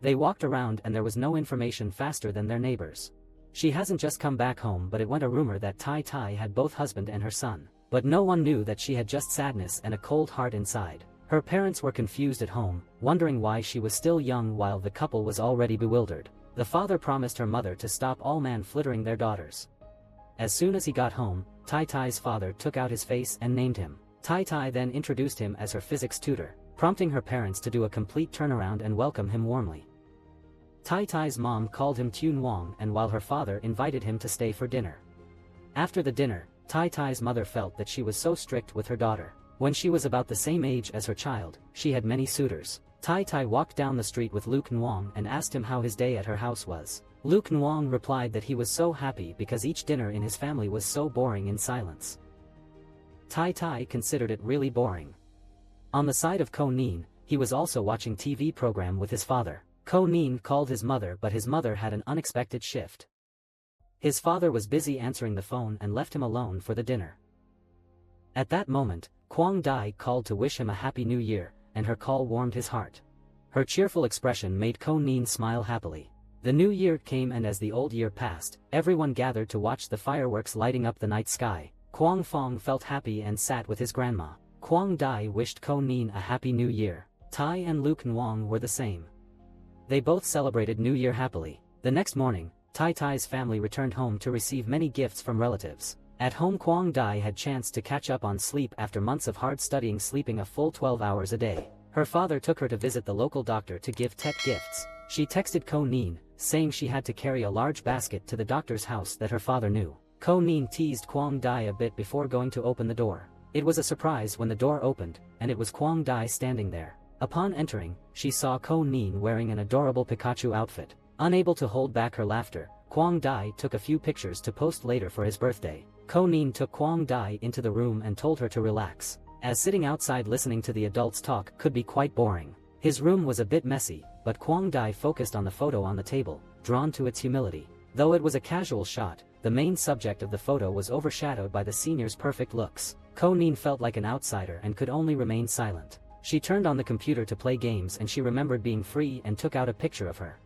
S1: They walked around and there was no information faster than their neighbors. She hasn't just come back home, but it went a rumor that Tai Tai had both husband and her son. But no one knew that she had just sadness and a cold heart inside. Her parents were confused at home, wondering why she was still young while the couple was already bewildered. The father promised her mother to stop all man flittering their daughters. As soon as he got home, Tai Tai's father took out his face and named him. Tai Tai then introduced him as her physics tutor, prompting her parents to do a complete turnaround and welcome him warmly. Tai Tai's mom called him Tun Wong, and while her father invited him to stay for dinner. After the dinner, Tai Tai's mother felt that she was so strict with her daughter. When she was about the same age as her child, she had many suitors. Tai Tai walked down the street with Luke Nwang and asked him how his day at her house was. Luke Nwang replied that he was so happy because each dinner in his family was so boring in silence. Tai Tai considered it really boring. On the side of Ko Nin, he was also watching TV program with his father. Ko Nin called his mother, but his mother had an unexpected shift. His father was busy answering the phone and left him alone for the dinner. At that moment, Kwang Dai called to wish him a happy new year, and her call warmed his heart. Her cheerful expression made Ko Nin smile happily. The new year came, and as the old year passed, everyone gathered to watch the fireworks lighting up the night sky. Kwang Fong felt happy and sat with his grandma. Kwang Dai wished Ko Nin a happy new year. Tai and Luke Nwang were the same. They both celebrated New Year happily. The next morning, Tai Tai's family returned home to receive many gifts from relatives. At home, Kwang Dai had chance to catch up on sleep after months of hard studying, sleeping a full 12 hours a day. Her father took her to visit the local doctor to give Tet gifts. She texted Ko Nin, saying she had to carry a large basket to the doctor's house that her father knew. Ko Nin teased Kwang Dai a bit before going to open the door. It was a surprise when the door opened, and it was Kwang Dai standing there. Upon entering, she saw Ko Nin wearing an adorable Pikachu outfit. Unable to hold back her laughter, Kwang Dai took a few pictures to post later for his birthday. Ko Nin took Kwang Dai into the room and told her to relax, as sitting outside listening to the adults talk could be quite boring. His room was a bit messy, but Kwang Dai focused on the photo on the table, drawn to its humility. Though it was a casual shot, the main subject of the photo was overshadowed by the senior's perfect looks. Ko Nin felt like an outsider and could only remain silent. She turned on the computer to play games, and she remembered being free and took out a picture of her.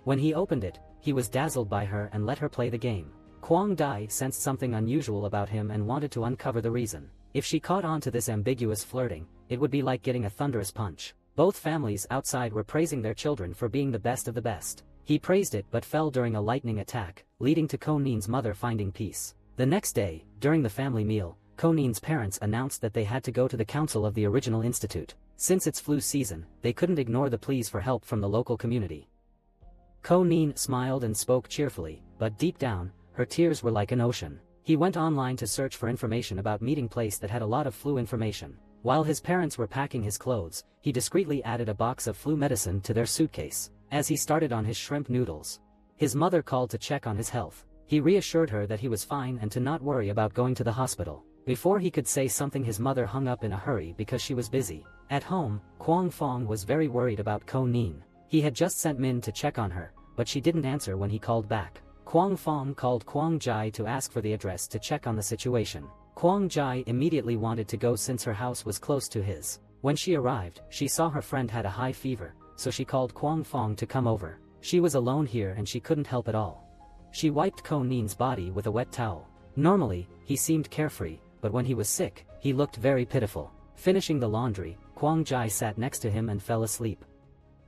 S1: When he opened it, he was dazzled by her and let her play the game. Kwang Dai sensed something unusual about him and wanted to uncover the reason. If she caught on to this ambiguous flirting, it would be like getting a thunderous punch. Both families outside were praising their children for being the best of the best. He praised it but fell during a lightning attack, leading to Ko Nin's mother finding peace. The next day, during the family meal, Ko Nin's parents announced that they had to go to the council of the original institute. Since it's flu season, they couldn't ignore the pleas for help from the local community. Ko Nin smiled and spoke cheerfully, but deep down, her tears were like an ocean. He went online to search for information about meeting place that had a lot of flu information. While his parents were packing his clothes, he discreetly added a box of flu medicine to their suitcase. As he started on his shrimp noodles, his mother called to check on his health. He reassured her that he was fine and to not worry about going to the hospital. Before he could say something, his mother hung up in a hurry because she was busy. At home, Kwang Fong was very worried about Ko Nin. He had just sent Min to check on her, but she didn't answer when he called back. Kwang Fong called Kwang Jai to ask for the address to check on the situation. Kwang Jai immediately wanted to go since her house was close to his. When she arrived, she saw her friend had a high fever, so she called Kwang Fong to come over. She was alone here and she couldn't help at all. She wiped Ko Nin's body with a wet towel. Normally, he seemed carefree, but when he was sick, he looked very pitiful. Finishing the laundry, Kwang Jai sat next to him and fell asleep.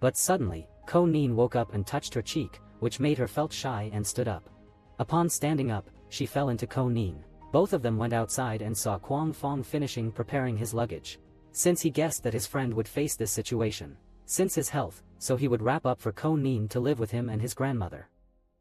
S1: But suddenly, Ko Nin woke up and touched her cheek, which made her felt shy and stood up. Upon standing up, she fell into Ko Nin. Both of them went outside and saw Kwang Fong finishing preparing his luggage. Since he guessed that his friend would face this situation, since his health, so he would wrap up for Ko Nin to live with him and his grandmother.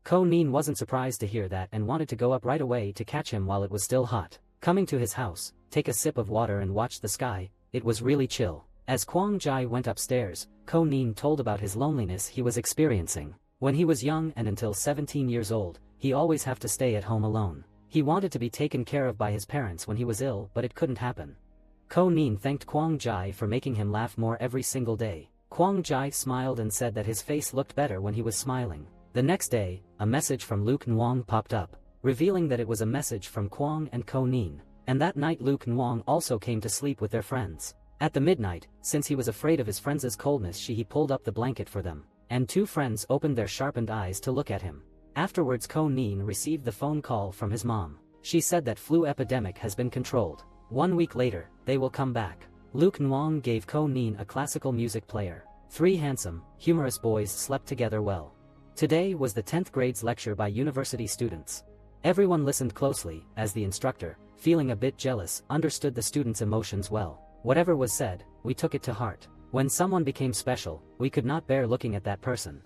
S1: Ko Nin wasn't surprised to hear that and wanted to go up right away to catch him while it was still hot. Coming to his house, take a sip of water and watch the sky. It was really chill. As Kwang Jai went upstairs, Ko Nin told about his loneliness he was experiencing. When he was young and until 17 years old, he always have to stay at home alone. He wanted to be taken care of by his parents when he was ill, but it couldn't happen. Ko Nin thanked Kwang Jai for making him laugh more every single day. Kwang Jai smiled and said that his face looked better when he was smiling. The next day, a message from Luke Nwang popped up, revealing that it was a message from Kwang and Ko Nin. And that night Luke and Wong also came to sleep with their friends. At the midnight, since he was afraid of his friends' coldness, he pulled up the blanket for them, and two friends opened their sharpened eyes to look at him. Afterwards Ko Nin received the phone call from his mom. She said that flu epidemic has been controlled. 1 week later, they will come back. Luke and Wong gave Ko Nin a classical music player. 3 handsome, humorous boys slept together well. Today was the 10th grade's lecture by university students. Everyone listened closely, as the instructor, feeling a bit jealous, understood the students' emotions well. Whatever was said, we took it to heart. When someone became special, we could not bear looking at that person.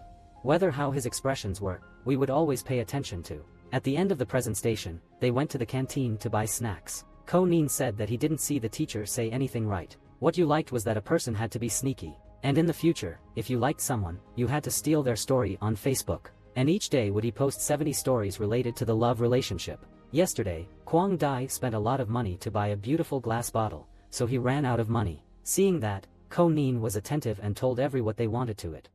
S1: Whether how his expressions were, we would always pay attention to. At the end of the presentation, they went to the canteen to buy snacks. Ko Nin said that he didn't see the teacher say anything right. What you liked was that a person had to be sneaky. And in the future, if you liked someone, you had to steal their story on Facebook. And each day would he post 70 stories related to the love relationship. Yesterday, Kwang Dai spent a lot of money to buy a beautiful glass bottle, so he ran out of money. Seeing that, Ko Nin was attentive and told every what they wanted to it.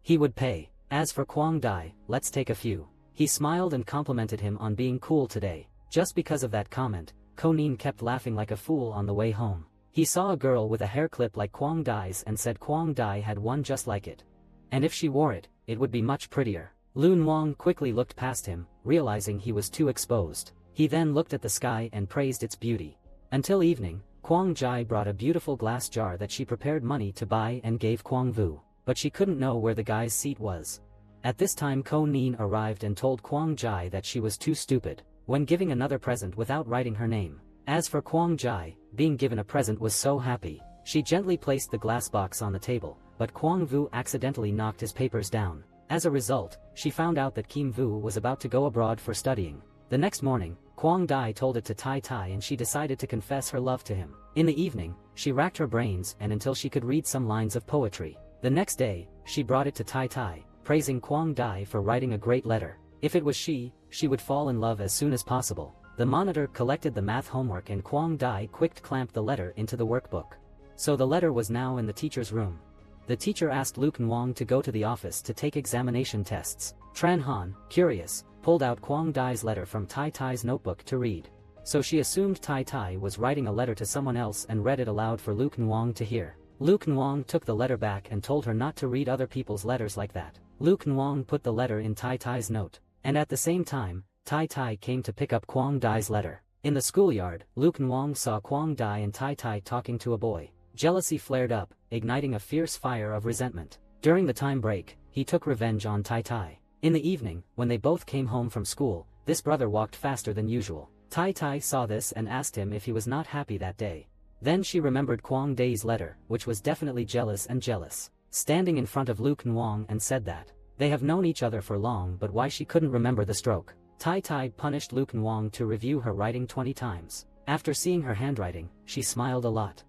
S1: He would pay. As for Kwang Dai, let's take a few. He smiled and complimented him on being cool today. Just because of that comment, Ko Nin kept laughing like a fool on the way home. He saw a girl with a hair clip like Kwang Dai's and said Kwang Dai had one just like it. And if she wore it, it would be much prettier. Lun Wang quickly looked past him, realizing he was too exposed. He then looked at the sky and praised its beauty. Until evening, Kwang Jai brought a beautiful glass jar that she prepared money to buy and gave Kwang Vu, but she couldn't know where the guy's seat was. At this time Ko Nin arrived and told Kwang Jai that she was too stupid when giving another present without writing her name. As for Kwang Jai, being given a present was so happy. She gently placed the glass box on the table, but Kwang Vu accidentally knocked his papers down. As a result, she found out that Kim Vu was about to go abroad for studying. The next morning, Kwang Dai told it to Tai Tai and she decided to confess her love to him. In the evening, she racked her brains and until she could read some lines of poetry. The next day, she brought it to Tai Tai, praising Kwang Dai for writing a great letter. If it was she would fall in love as soon as possible. The monitor collected the math homework and Kwang Dai quick clamped the letter into the workbook. So the letter was now in the teacher's room. The teacher asked Luke and Wong to go to the office to take examination tests. Tran Han, curious, pulled out Kwang Dai's letter from Tai Tai's notebook to read. So she assumed Tai Tai was writing a letter to someone else and read it aloud for Luke and Wong to hear. Luke and Wong took the letter back and told her not to read other people's letters like that. Luke and Wong put the letter in Tai Tai's note. And at the same time, Tai Tai came to pick up Kwang Dai's letter. In the schoolyard, Luke and Wong saw Kwang Dai and Tai Tai talking to a boy. Jealousy flared up, igniting a fierce fire of resentment. During the time break, he took revenge on Tai Tai. In the evening, when they both came home from school, this brother walked faster than usual. Tai Tai saw this and asked him if he was not happy that day. Then she remembered Kwang Dai's letter, which was definitely jealous, standing in front of Luke and Wong and said that they have known each other for long, but why she couldn't remember the stroke. Tai Tai punished Luke and Wong to review her writing 20 times. After seeing her handwriting, she smiled a lot.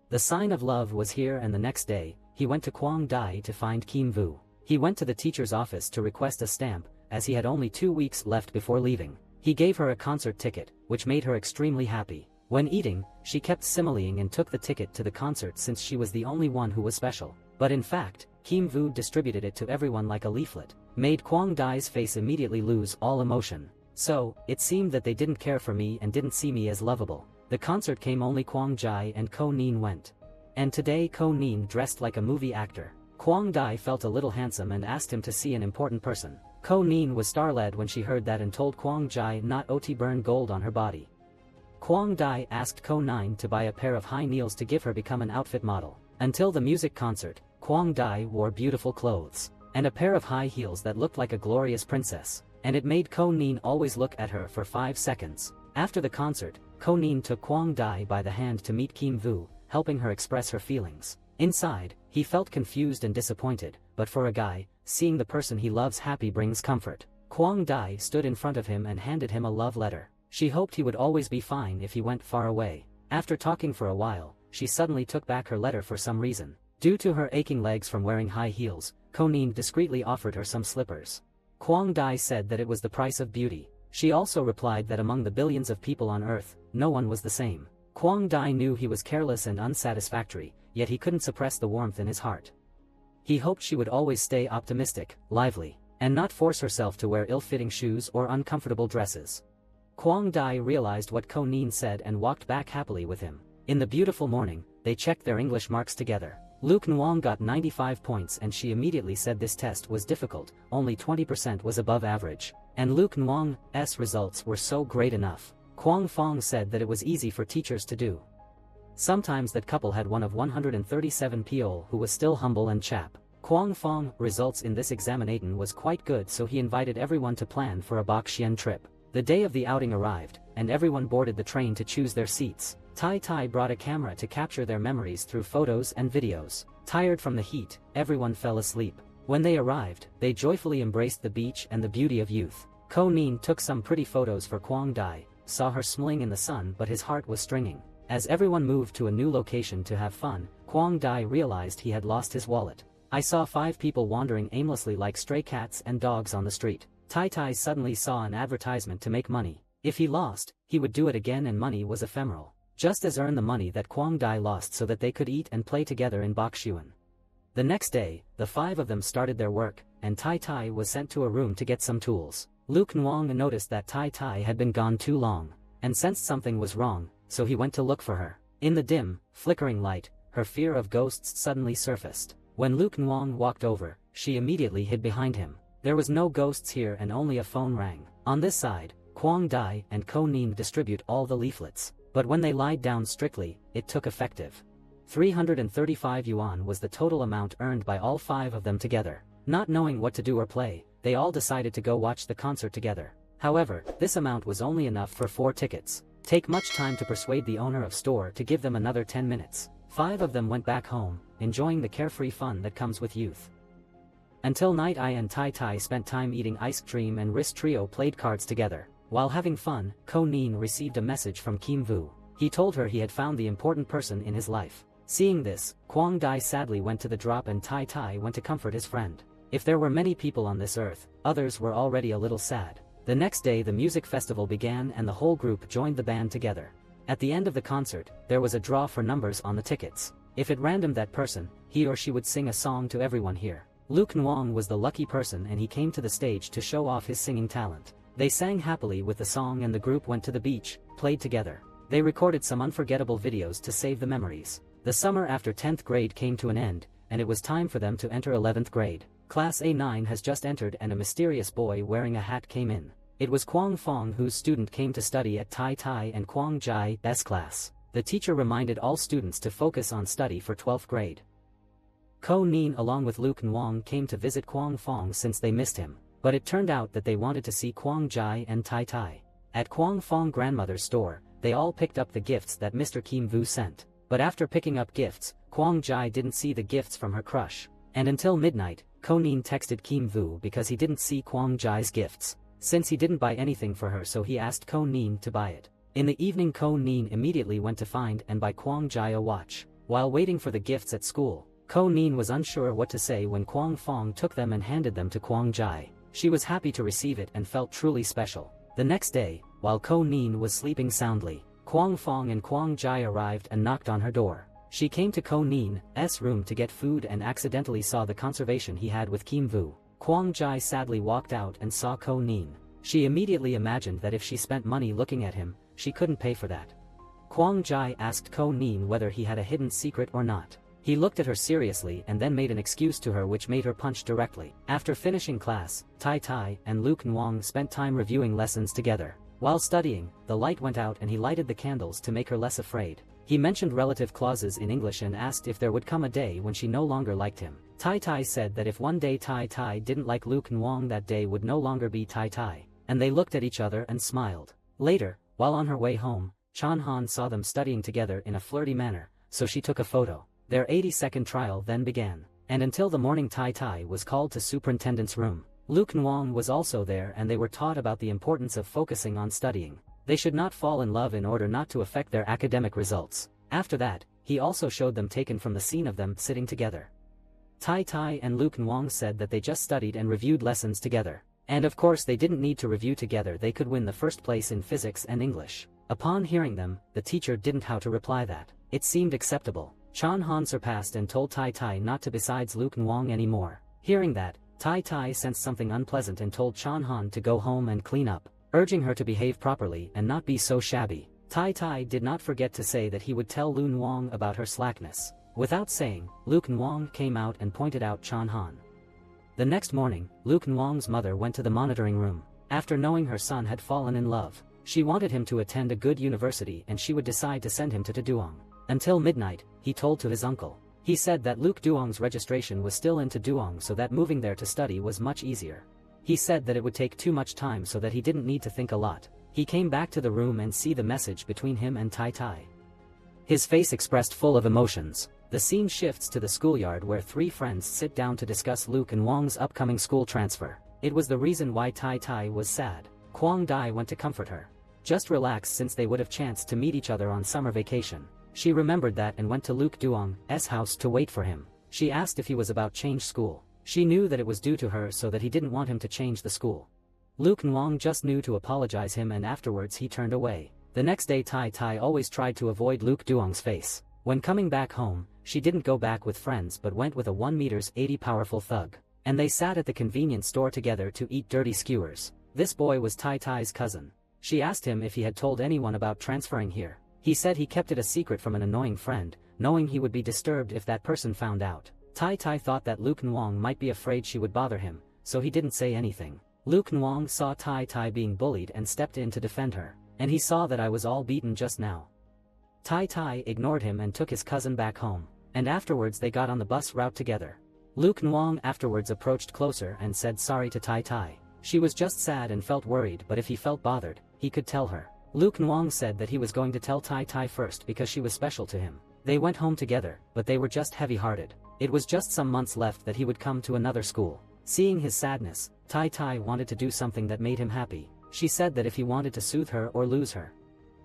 S1: The sign of love was here, and the next day, he went to Kwang Dai to find Kim Vu. He went to the teacher's office to request a stamp, as he had only 2 weeks left before leaving. He gave her a concert ticket, which made her extremely happy. When eating, she kept similing and took the ticket to the concert since she was the only one who was special. But in fact, Kim Vu distributed it to everyone like a leaflet, made Kwang Dai's face immediately lose all emotion. So, it seemed that they didn't care for me and didn't see me as lovable. The concert came, only Kwang Jai and Ko Nin went. And today Ko Nin dressed like a movie actor. Kwang Dai felt a little handsome and asked him to see an important person. Ko Nin was star-led when she heard that and told Kwang Jai not to burn gold on her body. Kwang Dai asked Ko Nin to buy a pair of high heels to give her become an outfit model. Until the music concert, Kwang Dai wore beautiful clothes and a pair of high heels that looked like a glorious princess, and it made Ko Nin always look at her for 5 seconds. After the concert, Ko Nin took Kwang Dai by the hand to meet Kim Vu, helping her express her feelings. Inside, he felt confused and disappointed, but for a guy, seeing the person he loves happy brings comfort. Kwang Dai stood in front of him and handed him a love letter. She hoped he would always be fine if he went far away. After talking for a while, she suddenly took back her letter for some reason. Due to her aching legs from wearing high heels, Ko Nin discreetly offered her some slippers. Kwang Dai said that it was the price of beauty. She also replied that among the billions of people on earth, no one was the same. Kwang Dai knew he was careless and unsatisfactory, yet he couldn't suppress the warmth in his heart. He hoped she would always stay optimistic, lively, and not force herself to wear ill-fitting shoes or uncomfortable dresses. Kwang Dai realized what Ko Nin said and walked back happily with him. In the beautiful morning, they checked their English marks together. Luke Nwang got 95 points and she immediately said this test was difficult, only 20% was above average. And Luke Nwang's results were so great enough. Kwang Fong said that it was easy for teachers to do. Sometimes that couple had one of 137 Piol who was still humble and chap. Kwang Fong results in this examination was quite good, so he invited everyone to plan for a Bakshian trip. The day of the outing arrived, and everyone boarded the train to choose their seats. Tai Tai brought a camera to capture their memories through photos and videos. Tired from the heat, everyone fell asleep. When they arrived, they joyfully embraced the beach and the beauty of youth. Ko Nin took some pretty photos for Kwang Dai, saw her smiling in the sun, but his heart was stringing. As everyone moved to a new location to have fun, Kwang Dai realized he had lost his wallet. I saw 5 people wandering aimlessly like stray cats and dogs on the street. Tai Tai suddenly saw an advertisement to make money. If he lost, he would do it again, and money was ephemeral. Just as earn the money that Kwang Dai lost so that they could eat and play together in Bakshuan. The next day, the 5 of them started their work, and Tai Tai was sent to a room to get some tools. Luke Nwang noticed that Tai Tai had been gone too long, and sensed something was wrong, so he went to look for her. In the dim, flickering light, her fear of ghosts suddenly surfaced. When Luke Nwang walked over, she immediately hid behind him. There was no ghosts here and only a phone rang. On this side, Kwang Dai and Ko Nin distribute all the leaflets. But when they lied down strictly, it took effective. 335 yuan was the total amount earned by all 5 of them together. Not knowing what to do or play, they all decided to go watch the concert together. However, this amount was only enough for 4 tickets. Take much time to persuade the owner of store to give them another 10 minutes. 5 of them went back home, enjoying the carefree fun that comes with youth. Until night, I and Tai Tai spent time eating ice cream and Wrist Trio played cards together. While having fun, Ko Nin received a message from Kim Vu. He told her he had found the important person in his life. Seeing this, Kwang Dai sadly went to the drop and Tai Tai went to comfort his friend. If there were many people on this earth, others were already a little sad. The next day the music festival began and the whole group joined the band together. At the end of the concert, there was a draw for numbers on the tickets. If it random that person, he or she would sing a song to everyone here. Luke Nwang was the lucky person and he came to the stage to show off his singing talent. They sang happily with the song and the group went to the beach, played together. They recorded some unforgettable videos to save the memories. The summer after 10th grade came to an end, and it was time for them to enter 11th grade. Class A9 has just entered and a mysterious boy wearing a hat came in. It was Kwang Fong, whose student came to study at Tai Tai and Kwang Jai's class. The teacher reminded all students to focus on study for 12th grade. Ko Nin along with Luke Nwang came to visit Kwang Fong since they missed him. But it turned out that they wanted to see Kwang Jai and Tai Tai. At Kwang Fong grandmother's store, they all picked up the gifts that Mr. Kim Vu sent. But after picking up gifts, Kwang Jai didn't see the gifts from her crush. And until midnight, Ko Nin texted Kim Vu because he didn't see Kwang Jai's gifts. Since he didn't buy anything for her, so he asked Ko Nin to buy it. In the evening Ko Nin immediately went to find and buy Kwang Jai a watch. While waiting for the gifts at school, Ko Nin was unsure what to say when Kwang Fong took them and handed them to Kwang Jai. She was happy to receive it and felt truly special. The next day, while Ko Nin was sleeping soundly, Kwang Fong and Kwang Jai arrived and knocked on her door. She came to Ko Nin's room to get food and accidentally saw the conversation he had with Kim Vu. Kwang Jai sadly walked out and saw Ko Nin. She immediately imagined that if she spent money looking at him, she couldn't pay for that. Kwang Jai asked Ko Nin whether he had a hidden secret or not. He looked at her seriously and then made an excuse to her which made her punch directly. After finishing class, Tai Tai and Luke Nwang spent time reviewing lessons together. While studying, the light went out and he lighted the candles to make her less afraid. He mentioned relative clauses in English and asked if there would come a day when she no longer liked him. Tai Tai said that if one day Tai Tai didn't like Luke Nwang, that day would no longer be Tai Tai. And they looked at each other and smiled. Later, while on her way home, Chan Han saw them studying together in a flirty manner, so she took a photo. Their 80-second trial then began, and until the morning Tai Tai was called to superintendent's room. Luke Nwang was also there and they were taught about the importance of focusing on studying. They should not fall in love in order not to affect their academic results. After that, he also showed them taken from the scene of them sitting together. Tai Tai and Luke Nwang said that they just studied and reviewed lessons together. And of course they didn't need to review together, they could win the first place in physics and English. Upon hearing them, the teacher didn't how to reply that. It seemed acceptable. Chan Han surpassed and told Tai Tai not to besides Luke Nwang anymore. Hearing that, Tai Tai sensed something unpleasant and told Chan Han to go home and clean up. urging her to behave properly and not be so shabby. Tai Tai did not forget to say that he would tell Lun Wang about her slackness. Without saying, Luke Wang came out and pointed out Chan Han. The next morning, Luke Wang's mother went to the monitoring room. After knowing her son had fallen in love, she wanted him to attend a good university and she would decide to send him to Duong. Until midnight, he told to his uncle. He said that Luke Duong's registration was still into Duong, so that moving there to study was much easier. He said that it would take too much time so that he didn't need to think a lot. He came back to the room and see the message between him and Tai Tai. His face expressed full of emotions. The scene shifts to the schoolyard where three friends sit down to discuss Luke and Wang's upcoming school transfer. It was the reason why Tai Tai was sad. Kwang Dai went to comfort her. Just relax, since they would have chanced to meet each other on summer vacation. She remembered that and went to Luke Duong's house to wait for him. She asked if he was about change school. She knew that it was due to her, so that he didn't want him to change the school. Luke Wang just knew to apologize him, and afterwards he turned away. The next day Tai Tai always tried to avoid Luke Duong's face. When coming back home, she didn't go back with friends but went with a 1m80 powerful thug. And they sat at the convenience store together to eat dirty skewers. This boy was Tai Tai's cousin. She asked him if he had told anyone about transferring here. He said he kept it a secret from an annoying friend, knowing he would be disturbed if that person found out. Tai Tai thought that Luke Wang might be afraid she would bother him, so he didn't say anything. Luke Wang saw Tai Tai being bullied and stepped in to defend her. And he saw that I was all beaten just now. Tai Tai ignored him and took his cousin back home. And afterwards they got on the bus route together. Luke Wang afterwards approached closer and said sorry to Tai Tai. She was just sad and felt worried, but if he felt bothered, he could tell her. Luke Wang said that he was going to tell Tai Tai first because she was special to him. They went home together, but they were just heavy-hearted. It was just some months left that he would come to another school. Seeing his sadness, Tai Tai wanted to do something that made him happy. She said that if he wanted to soothe her or lose her.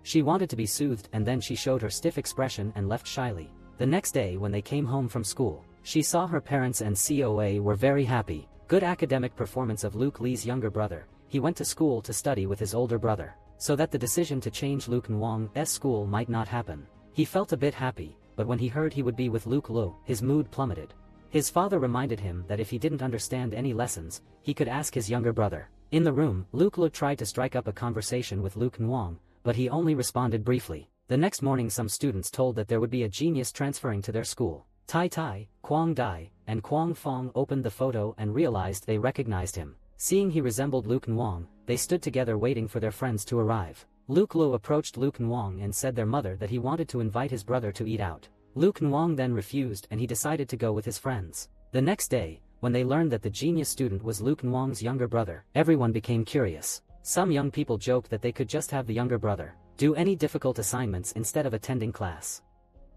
S1: She wanted to be soothed, and then she showed her stiff expression and left shyly. The next day when they came home from school, she saw her parents and COA were very happy. Good academic performance of Luke Lee's younger brother. He went to school to study with his older brother, so that the decision to change Luke Wang's school might not happen. He felt a bit happy, but when he heard he would be with Luke Lu, his mood plummeted. His father reminded him that if he didn't understand any lessons, he could ask his younger brother. In the room, Luke Lu tried to strike up a conversation with Luke Wang, but he only responded briefly. The next morning some students told that there would be a genius transferring to their school. Tai Tai, Kwang Dai, and Kwang Fong opened the photo and realized they recognized him. Seeing he resembled Luke Wang, they stood together waiting for their friends to arrive. Luke Lu approached Luke Wang and said their mother that he wanted to invite his brother to eat out. Luke Wang then refused and he decided to go with his friends. The next day, when they learned that the genius student was Luke Wang's younger brother, everyone became curious. Some young people joked that they could just have the younger brother do any difficult assignments instead of attending class.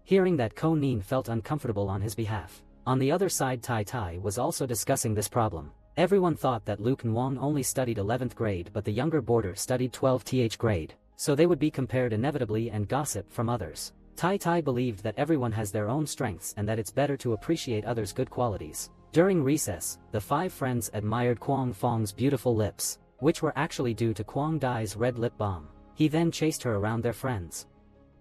S1: Hearing that, Ko Nin felt uncomfortable on his behalf. On the other side, Tai Tai was also discussing this problem. Everyone thought that Luke Wang only studied 11th grade, but the younger boarder studied 12th grade, so they would be compared inevitably and gossip from others. Tai Tai believed that everyone has their own strengths and that it's better to appreciate others' good qualities. During recess, the five friends admired Kwang Fong's beautiful lips, which were actually due to Kwang Dai's red lip balm. He then chased her around their friends.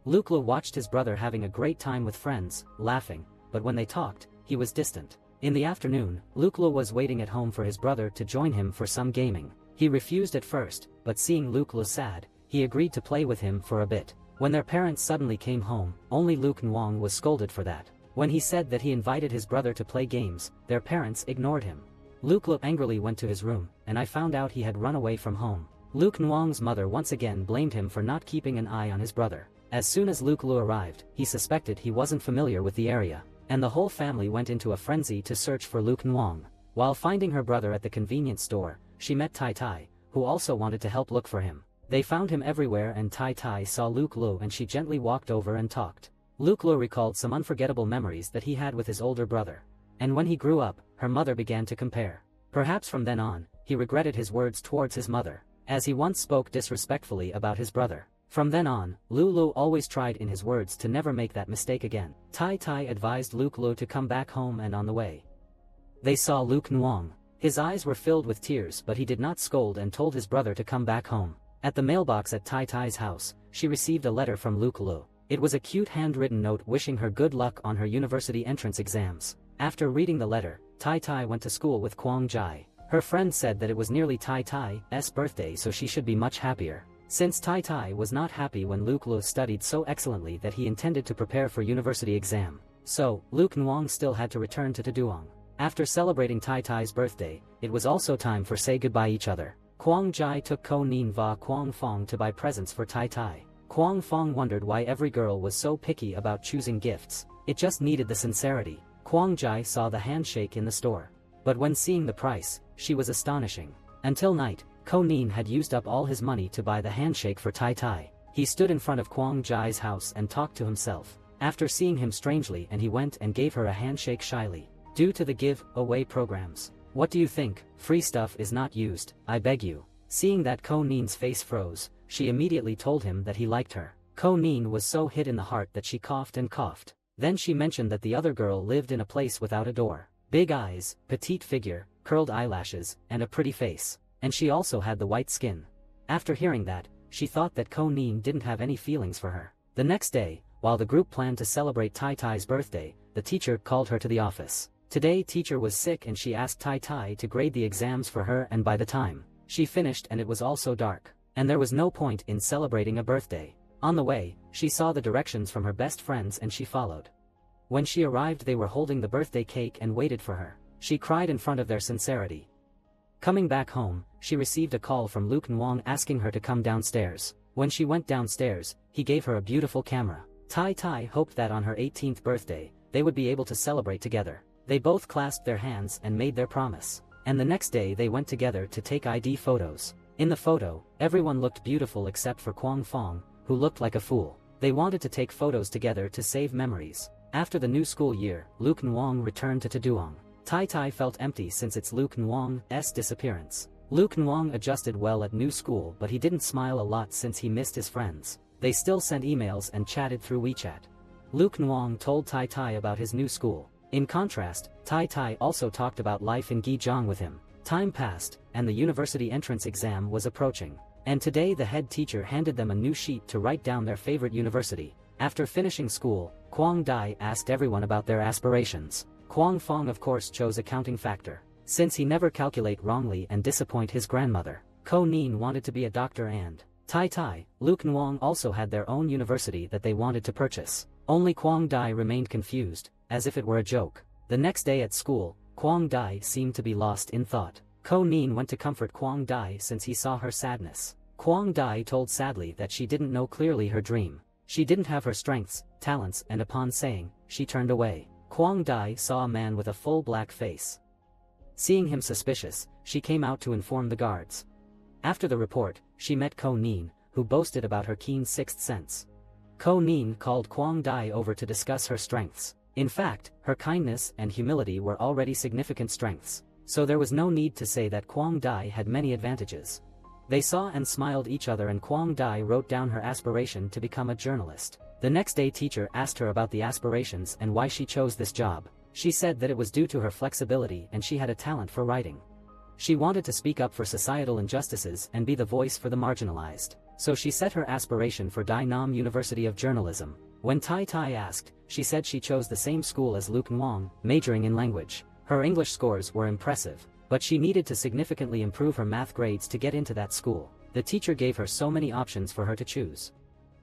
S1: Luke Lu watched his brother having a great time with friends, laughing, but when they talked, he was distant. In the afternoon, Luke Lu was waiting at home for his brother to join him for some gaming. He refused at first, but seeing Luke Lu sad, he agreed to play with him for a bit. When their parents suddenly came home, only Luke Wang was scolded for that. When he said that he invited his brother to play games, their parents ignored him. Luke Lu angrily went to his room, and I found out he had run away from home. Luke Wang's mother once again blamed him for not keeping an eye on his brother. As soon as Luke Lu arrived, he suspected he wasn't familiar with the area, and the whole family went into a frenzy to search for Luke Wang. While finding her brother at the convenience store, she met Tai Tai, who also wanted to help look for him. They found him everywhere and Tai Tai saw Luke Lu and she gently walked over and talked. Luke Lu recalled some unforgettable memories that he had with his older brother. And when he grew up, her mother began to compare. Perhaps from then on, he regretted his words towards his mother, as he once spoke disrespectfully about his brother. From then on, Lu always tried in his words to never make that mistake again. Tai Tai advised Luke Lu to come back home, and on the way, they saw Luke Wang. His eyes were filled with tears, but he did not scold and told his brother to come back home. At the mailbox at Tai Tai's house, she received a letter from Luke Lu. It was a cute handwritten note wishing her good luck on her university entrance exams. After reading the letter, Tai Tai went to school with Kwang Jai. Her friend said that it was nearly Tai Tai's birthday, so she should be much happier. Since Tai Tai was not happy when Luke Lu studied so excellently that he intended to prepare for university exam. So, Luke Nwang still had to return to Taduong. After celebrating Tai Tai's birthday, it was also time for say goodbye each other. Kwang Jai took Ko Nin va Kwang Fong to buy presents for Tai Tai. Kwang Fong wondered why every girl was so picky about choosing gifts. It just needed the sincerity. Kwang Jai saw the handshake in the store. But when seeing the price, she was astonishing. Until night, Ko Nin had used up all his money to buy the handshake for Tai Tai. He stood in front of Kwang Jai's house and talked to himself. After seeing him strangely, and he went and gave her a handshake shyly. Due to the give-away programs. What do you think? Free stuff is not used, I beg you. Seeing that Ko Nin's face froze, she immediately told him that he liked her. Ko Nin was so hit in the heart that she coughed and coughed. Then she mentioned that the other girl lived in a place without a door. Big eyes, petite figure, curled eyelashes, and a pretty face. And she also had the white skin. After hearing that, she thought that Ko Nin didn't have any feelings for her. The next day, while the group planned to celebrate Tai Tai's birthday, the teacher called her to the office. Today teacher was sick and she asked Tai Tai to grade the exams for her, and by the time she finished and it was also dark. And there was no point in celebrating a birthday. On the way, she saw the directions from her best friends and she followed. When she arrived, they were holding the birthday cake and waited for her. She cried in front of their sincerity. Coming back home, she received a call from Luke Nwang asking her to come downstairs. When she went downstairs, he gave her a beautiful camera. Tai Tai hoped that on her 18th birthday, they would be able to celebrate together. They both clasped their hands and made their promise. And the next day they went together to take ID photos. In the photo, everyone looked beautiful except for Kwang Fong, who looked like a fool. They wanted to take photos together to save memories. After the new school year, Luke Nwang returned to Taduong. Tai Tai felt empty since it's Luke Nwang's disappearance. Luke Nwang adjusted well at new school, but he didn't smile a lot since he missed his friends. They still sent emails and chatted through WeChat. Luke Nwang told Tai Tai about his new school. In contrast, Tai Tai also talked about life in Gijong with him. Time passed, and the university entrance exam was approaching. And today the head teacher handed them a new sheet to write down their favorite university. After finishing school, Kwang Dai asked everyone about their aspirations. Kwang Fong of course chose accounting factor, since he never calculate wrongly and disappoint his grandmother. Ko Nin wanted to be a doctor, and Tai Tai, Luke Nwang also had their own university that they wanted to purchase. Only Kwang Dai remained confused, as if it were a joke. The next day at school, Kwang Dai seemed to be lost in thought. Ko Nin went to comfort Kwang Dai since he saw her sadness. Kwang Dai told sadly that she didn't know clearly her dream. She didn't have her strengths, talents, and upon saying, she turned away. Kwang Dai saw a man with a full black face. Seeing him suspicious, she came out to inform the guards. After the report, she met Ko Nin, who boasted about her keen sixth sense. Ko Nin called Kwang Dai over to discuss her strengths. In fact, her kindness and humility were already significant strengths, so there was no need to say that Kwang Dai had many advantages. They saw and smiled each other, and Kwang Dai wrote down her aspiration to become a journalist. The next day teacher asked her about the aspirations and why she chose this job. She said that it was due to her flexibility and she had a talent for writing. She wanted to speak up for societal injustices and be the voice for the marginalized. So she set her aspiration for Dai Nam University of Journalism. When Tai Tai asked, she said she chose the same school as Luke Nwang, majoring in language. Her English scores were impressive, but she needed to significantly improve her math grades to get into that school. The teacher gave her so many options for her to choose.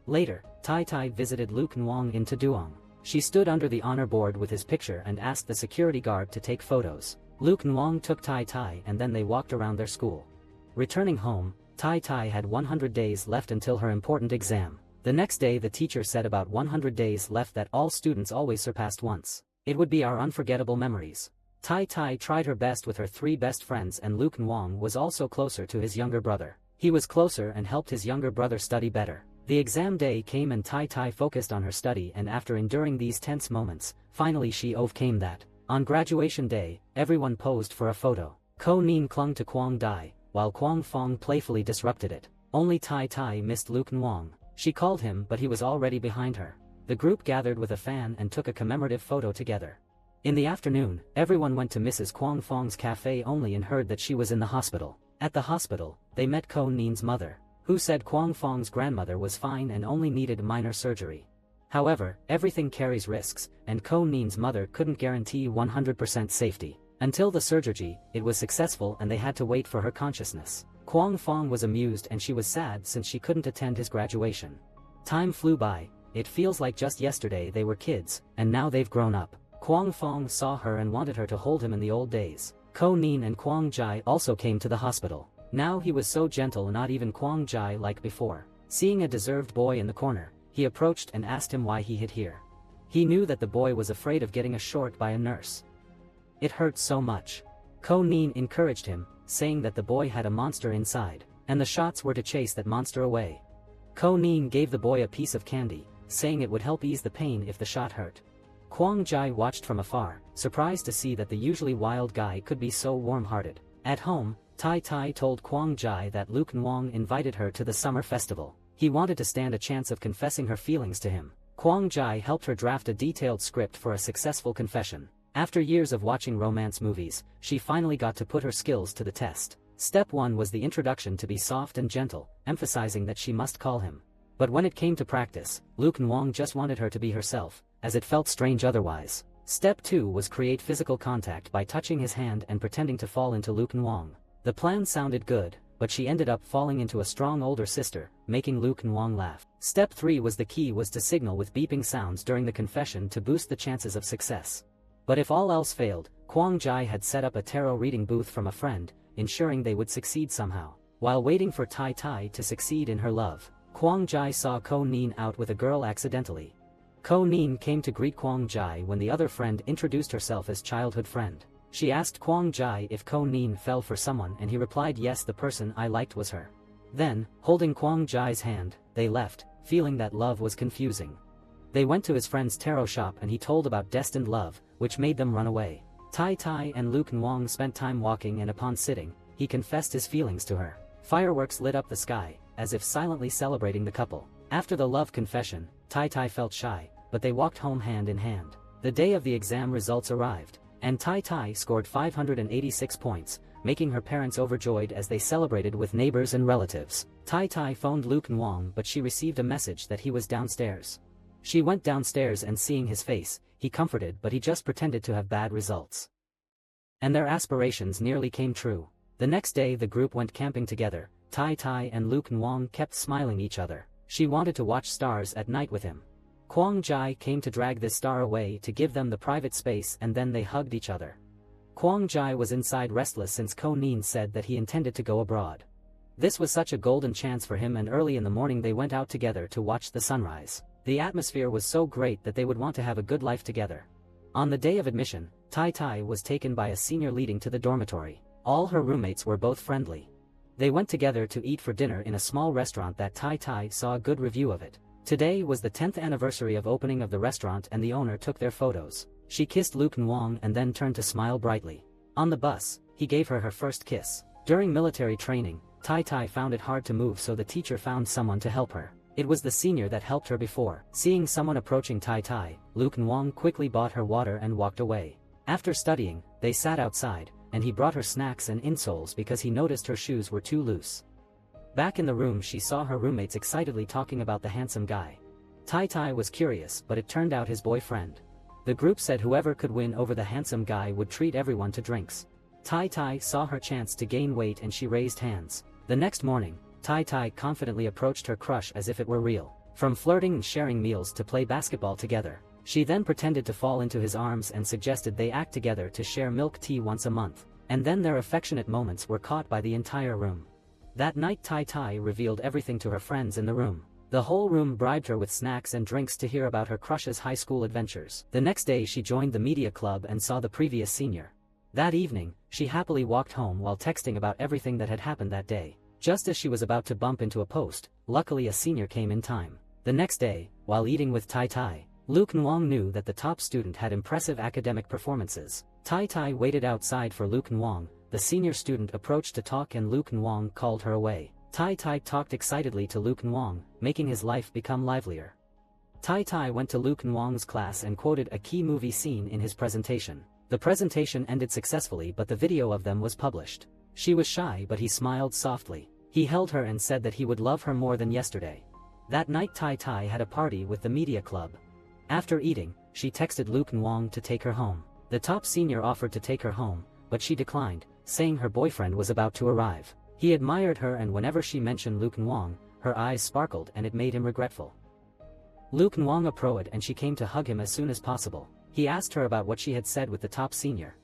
S1: Later, Tai Tai visited Luke Nwang in Taduong. She stood under the honor board with his picture and asked the security guard to take photos. Luke Nwang took Tai Tai and then they walked around their school. Returning home, Tai Tai had 100 days left until her important exam. The next day the teacher said about 100 days left that all students always surpassed once. It would be our unforgettable memories. Tai Tai tried her best with her three best friends, and Luke Nwang was also closer to his younger brother. He was closer and helped his younger brother study better. The exam day came and Tai Tai focused on her study, and after enduring these tense moments, finally she overcame that. On graduation day, everyone posed for a photo. Ko Nin clung to Kwang Dai, while Kwang Fong playfully disrupted it. Only Tai Tai missed Luke Nwang. She called him, but he was already behind her. The group gathered with a fan and took a commemorative photo together. In the afternoon, everyone went to Mrs. Kwang Fong's cafe only and heard that she was in the hospital. At the hospital, they met Ko Nin's mother, who said Kwang Fong's grandmother was fine and only needed minor surgery. However, everything carries risks, and Ko Nin's mother couldn't guarantee 100% safety. Until the surgery, it was successful and they had to wait for her consciousness. Kwang Fong was amused and she was sad since she couldn't attend his graduation. Time flew by, it feels like just yesterday they were kids, and now they've grown up. Kwang Fong saw her and wanted her to hold him in the old days. Ko Nin and Kwang Jai also came to the hospital. Now he was so gentle, not even Kwang Jai like before. Seeing a deserved boy in the corner, he approached and asked him why he hid here. He knew that the boy was afraid of getting a short by a nurse. It hurt so much. Ko Nin encouraged him, saying that the boy had a monster inside, and the shots were to chase that monster away. Ko Nin gave the boy a piece of candy, saying it would help ease the pain if the shot hurt. Kwang Jai watched from afar, surprised to see that the usually wild guy could be so warm-hearted. At home, Tai Tai told Kwang Jai that Luke Nwang invited her to the summer festival. He wanted to stand a chance of confessing her feelings to him. Kwang Jai helped her draft a detailed script for a successful confession. After years of watching romance movies, she finally got to put her skills to the test. Step 1 was the introduction to be soft and gentle, emphasizing that she must call him. But when it came to practice, Luke Nwang just wanted her to be herself, as it felt strange otherwise. Step 2 was create physical contact by touching his hand and pretending to fall into Luke Nwang. The plan sounded good, but she ended up falling into a strong older sister, making Luke Nwang laugh. Step 3 was the key was to signal with beeping sounds during the confession to boost the chances of success. But if all else failed, Kwang Jai had set up a tarot reading booth from a friend, ensuring they would succeed somehow. While waiting for Tai Tai to succeed in her love, Kwang Jai saw Ko Nin out with a girl accidentally. Ko Nin came to greet Kwang Jai when the other friend introduced herself as childhood friend. She asked Kwang Jai if Ko Nin fell for someone and he replied yes, the person I liked was her. Then, holding Kwang Jai's hand, they left, feeling that love was confusing. They went to his friend's tarot shop and he told about destined love, which made them run away. Tai Tai and Luke Nwang spent time walking and upon sitting, he confessed his feelings to her. Fireworks lit up the sky, as if silently celebrating the couple. After the love confession, Tai Tai felt shy, but they walked home hand in hand. The day of the exam results arrived, and Tai Tai scored 586 points, making her parents overjoyed as they celebrated with neighbors and relatives. Tai Tai phoned Luke Nwang, but she received a message that he was downstairs. She went downstairs and seeing his face, he comforted, but he just pretended to have bad results. And their aspirations nearly came true. The next day the group went camping together. Tai Tai and Luke Nwang kept smiling each other. She wanted to watch stars at night with him. Kwang Jai came to drag this star away to give them the private space and then they hugged each other. Kwang Jai was inside restless since Ko Nin said that he intended to go abroad. This was such a golden chance for him and early in the morning they went out together to watch the sunrise. The atmosphere was so great that they would want to have a good life together. On the day of admission, Tai Tai was taken by a senior leading to the dormitory. All her roommates were both friendly. They went together to eat for dinner in a small restaurant that Tai Tai saw a good review of it. Today was the 10th anniversary of opening of the restaurant and the owner took their photos. She kissed Luke Nwang and then turned to smile brightly. On the bus, he gave her her first kiss. During military training, Tai Tai found it hard to move, so the teacher found someone to help her. It was the senior that helped her before. Seeing someone approaching Tai Tai, Luke Nwang quickly bought her water and walked away. After studying, they sat outside, and he brought her snacks and insoles because he noticed her shoes were too loose. Back in the room she saw her roommates excitedly talking about the handsome guy. Tai Tai was curious, but it turned out his boyfriend. The group said whoever could win over the handsome guy would treat everyone to drinks. Tai Tai saw her chance to gain weight and she raised hands. The next morning, Tai Tai confidently approached her crush as if it were real. From flirting and sharing meals to play basketball together. She then pretended to fall into his arms and suggested they act together to share milk tea once a month. And then their affectionate moments were caught by the entire room. That night Tai Tai revealed everything to her friends in the room. The whole room bribed her with snacks and drinks to hear about her crush's high school adventures. The next day she joined the media club and saw the previous senior. That evening, she happily walked home while texting about everything that had happened that day. Just as she was about to bump into a post, luckily a senior came in time. The next day, while eating with Tai Tai, Luke Nwang knew that the top student had impressive academic performances. Tai Tai waited outside for Luke Nwang. The senior student approached to talk and Luke Nwang called her away. Tai Tai talked excitedly to Luke Nwang, making his life become livelier. Tai Tai went to Luke Nwang's class and quoted a key movie scene in his presentation. The presentation ended successfully, but the video of them was published. She was shy, but he smiled softly. He held her and said that he would love her more than yesterday. That night Tai Tai had a party with the media club. After eating, she texted Luke Nwang to take her home. The top senior offered to take her home, but she declined, saying her boyfriend was about to arrive. He admired her, and whenever she mentioned Luke Nwang, her eyes sparkled and it made him regretful. Luke Nwang approached and she came to hug him as soon as possible. He asked her about what she had said with the top senior.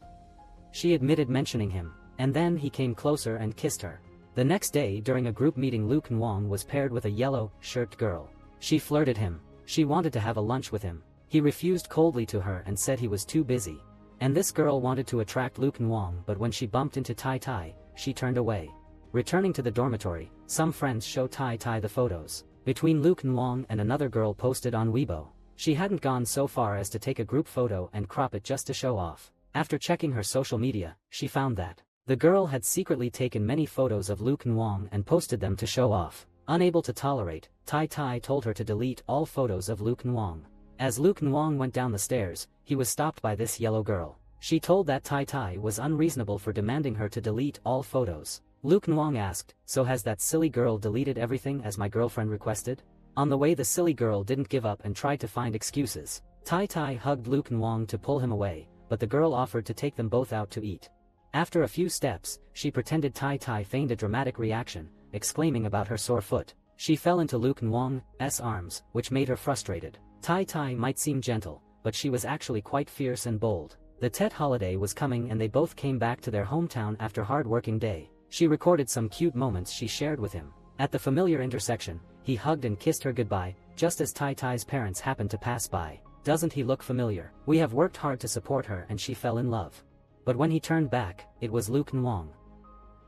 S1: She admitted mentioning him, and then he came closer and kissed her. The next day during a group meeting, Luke Nwang was paired with a yellow-shirted girl. She flirted him. She wanted to have a lunch with him. He refused coldly to her and said he was too busy. And this girl wanted to attract Luke Nwang, but when she bumped into Tai Tai, she turned away. Returning to the dormitory, some friends showed Tai Tai the photos between Luke Nwang and another girl posted on Weibo. She hadn't gone so far as to take a group photo and crop it just to show off. After checking her social media, she found that the girl had secretly taken many photos of Luke Nwang and posted them to show off. Unable to tolerate, Tai Tai told her to delete all photos of Luke Nwang. As Luke Nwang went down the stairs, he was stopped by this yellow girl. She told that Tai Tai was unreasonable for demanding her to delete all photos. Luke Nwang asked, "So has that silly girl deleted everything as my girlfriend requested?" On the way, the silly girl didn't give up and tried to find excuses. Tai Tai hugged Luke Nwang to pull him away, but the girl offered to take them both out to eat. After a few steps, she pretended Tai Tai feigned a dramatic reaction, exclaiming about her sore foot. She fell into Luke Nwang's arms, which made her frustrated. Tai Tai might seem gentle, but she was actually quite fierce and bold. The Tet holiday was coming and they both came back to their hometown after hard-working day. She recorded some cute moments she shared with him. At the familiar intersection, he hugged and kissed her goodbye, just as Tai Tai's parents happened to pass by. "Doesn't he look familiar? We have worked hard to support her and she fell in love." But when he turned back, it was Luke Nwang.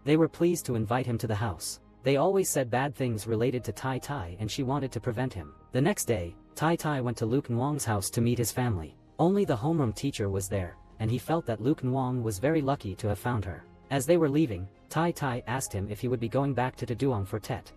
S1: They were pleased to invite him to the house. They always said bad things related to Tai Tai and she wanted to prevent him. The next day, Tai Tai went to Luke Nwang's house to meet his family. Only the homeroom teacher was there, and he felt that Luke Nwang was very lucky to have found her. As they were leaving, Tai Tai asked him if he would be going back to Taduong for Tet.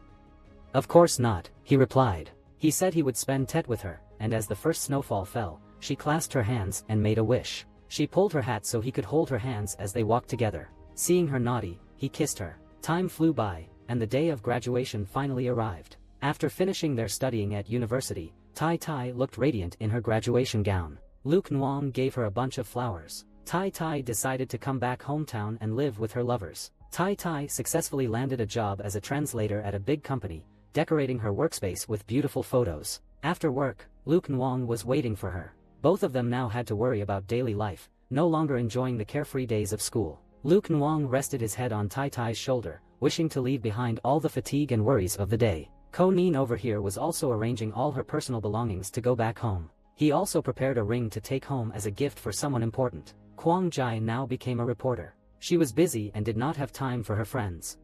S1: "Of course not," he replied. He said he would spend Tet with her, and as the first snowfall fell, she clasped her hands and made a wish. She pulled her hat so he could hold her hands as they walked together. Seeing her naughty, he kissed her. Time flew by, and the day of graduation finally arrived. After finishing their studying at university, Tai Tai looked radiant in her graduation gown. Luke Nwang gave her a bunch of flowers. Tai Tai decided to come back hometown and live with her lovers. Tai Tai successfully landed a job as a translator at a big company, decorating her workspace with beautiful photos. After work, Luke Nwang was waiting for her. Both of them now had to worry about daily life, no longer enjoying the carefree days of school. Luke Nwang rested his head on Tai Tai's shoulder, wishing to leave behind all the fatigue and worries of the day. Ko Nin over here was also arranging all her personal belongings to go back home. He also prepared a ring to take home as a gift for someone important. Kwang Jai now became a reporter. She was busy and did not have time for her friends.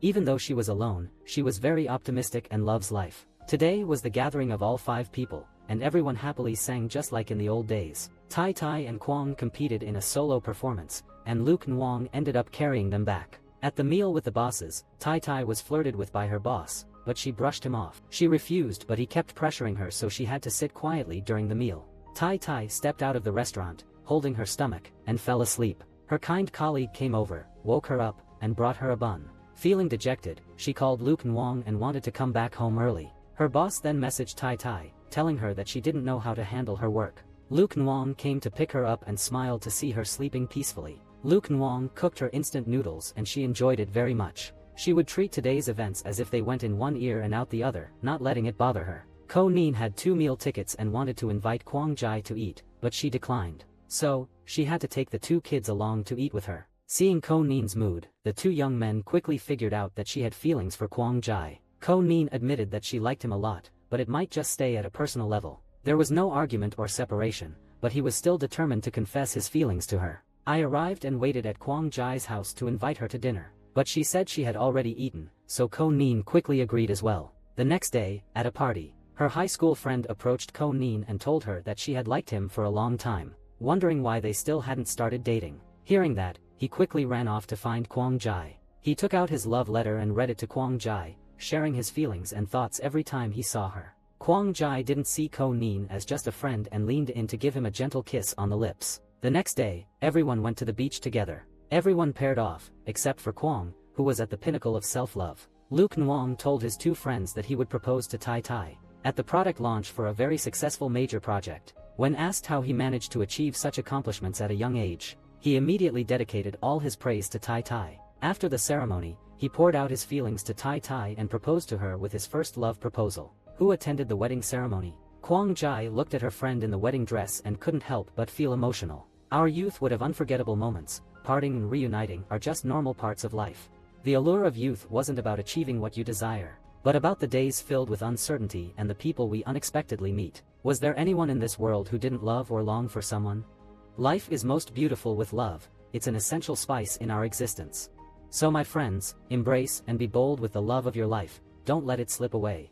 S1: Even though she was alone, she was very optimistic and loves life. Today was the gathering of all 5 people, and everyone happily sang just like in the old days. Tai Tai and Kwang competed in a solo performance, and Luke Nwang ended up carrying them back. At the meal with the bosses, Tai Tai was flirted with by her boss, but she brushed him off. She refused, but he kept pressuring her, so she had to sit quietly during the meal. Tai Tai stepped out of the restaurant, holding her stomach, and fell asleep. Her kind colleague came over, woke her up, and brought her a bun. Feeling dejected, she called Luke Nwang and wanted to come back home early. Her boss then messaged Tai Tai, telling her that she didn't know how to handle her work. Luke Nwang came to pick her up and smiled to see her sleeping peacefully. Luke Nwang cooked her instant noodles and she enjoyed it very much. She would treat today's events as if they went in one ear and out the other, not letting it bother her. Ko Nin had 2 meal tickets and wanted to invite Kwang Jai to eat, but she declined. So, she had to take the 2 kids along to eat with her. Seeing Ko Nin's mood, the 2 young men quickly figured out that she had feelings for Kwang Jai. Ko Nin admitted that she liked him a lot, but it might just stay at a personal level. There was no argument or separation, but he was still determined to confess his feelings to her. I arrived and waited at Kwang Jai's house to invite her to dinner, but she said she had already eaten, so Ko Nin quickly agreed as well. The next day, at a party, her high school friend approached Ko Nin and told her that she had liked him for a long time, wondering why they still hadn't started dating. Hearing that, he quickly ran off to find Kwang Jai. He took out his love letter and read it to Kwang Jai, sharing his feelings and thoughts every time he saw her. Kwang Jai didn't see Ko Nin as just a friend and leaned in to give him a gentle kiss on the lips. The next day, everyone went to the beach together. Everyone paired off, except for Kwang, who was at the pinnacle of self-love. Luke Nwang told his 2 friends that he would propose to Tai Tai at the product launch for a very successful major project. When asked how he managed to achieve such accomplishments at a young age, He immediately dedicated all his praise to Tai Tai. After the ceremony, he poured out his feelings to Tai Tai and proposed to her with his first love proposal. Who attended the wedding ceremony? Kwang Jai looked at her friend in the wedding dress and couldn't help but feel emotional. Our youth would have unforgettable moments. Parting and reuniting are just normal parts of life. The allure of youth wasn't about achieving what you desire, but about the days filled with uncertainty and the people we unexpectedly meet. Was there anyone in this world who didn't love or long for someone? Life is most beautiful with love. It's an essential spice in our existence. So my friends, embrace and be bold with the love of your life. Don't let it slip away.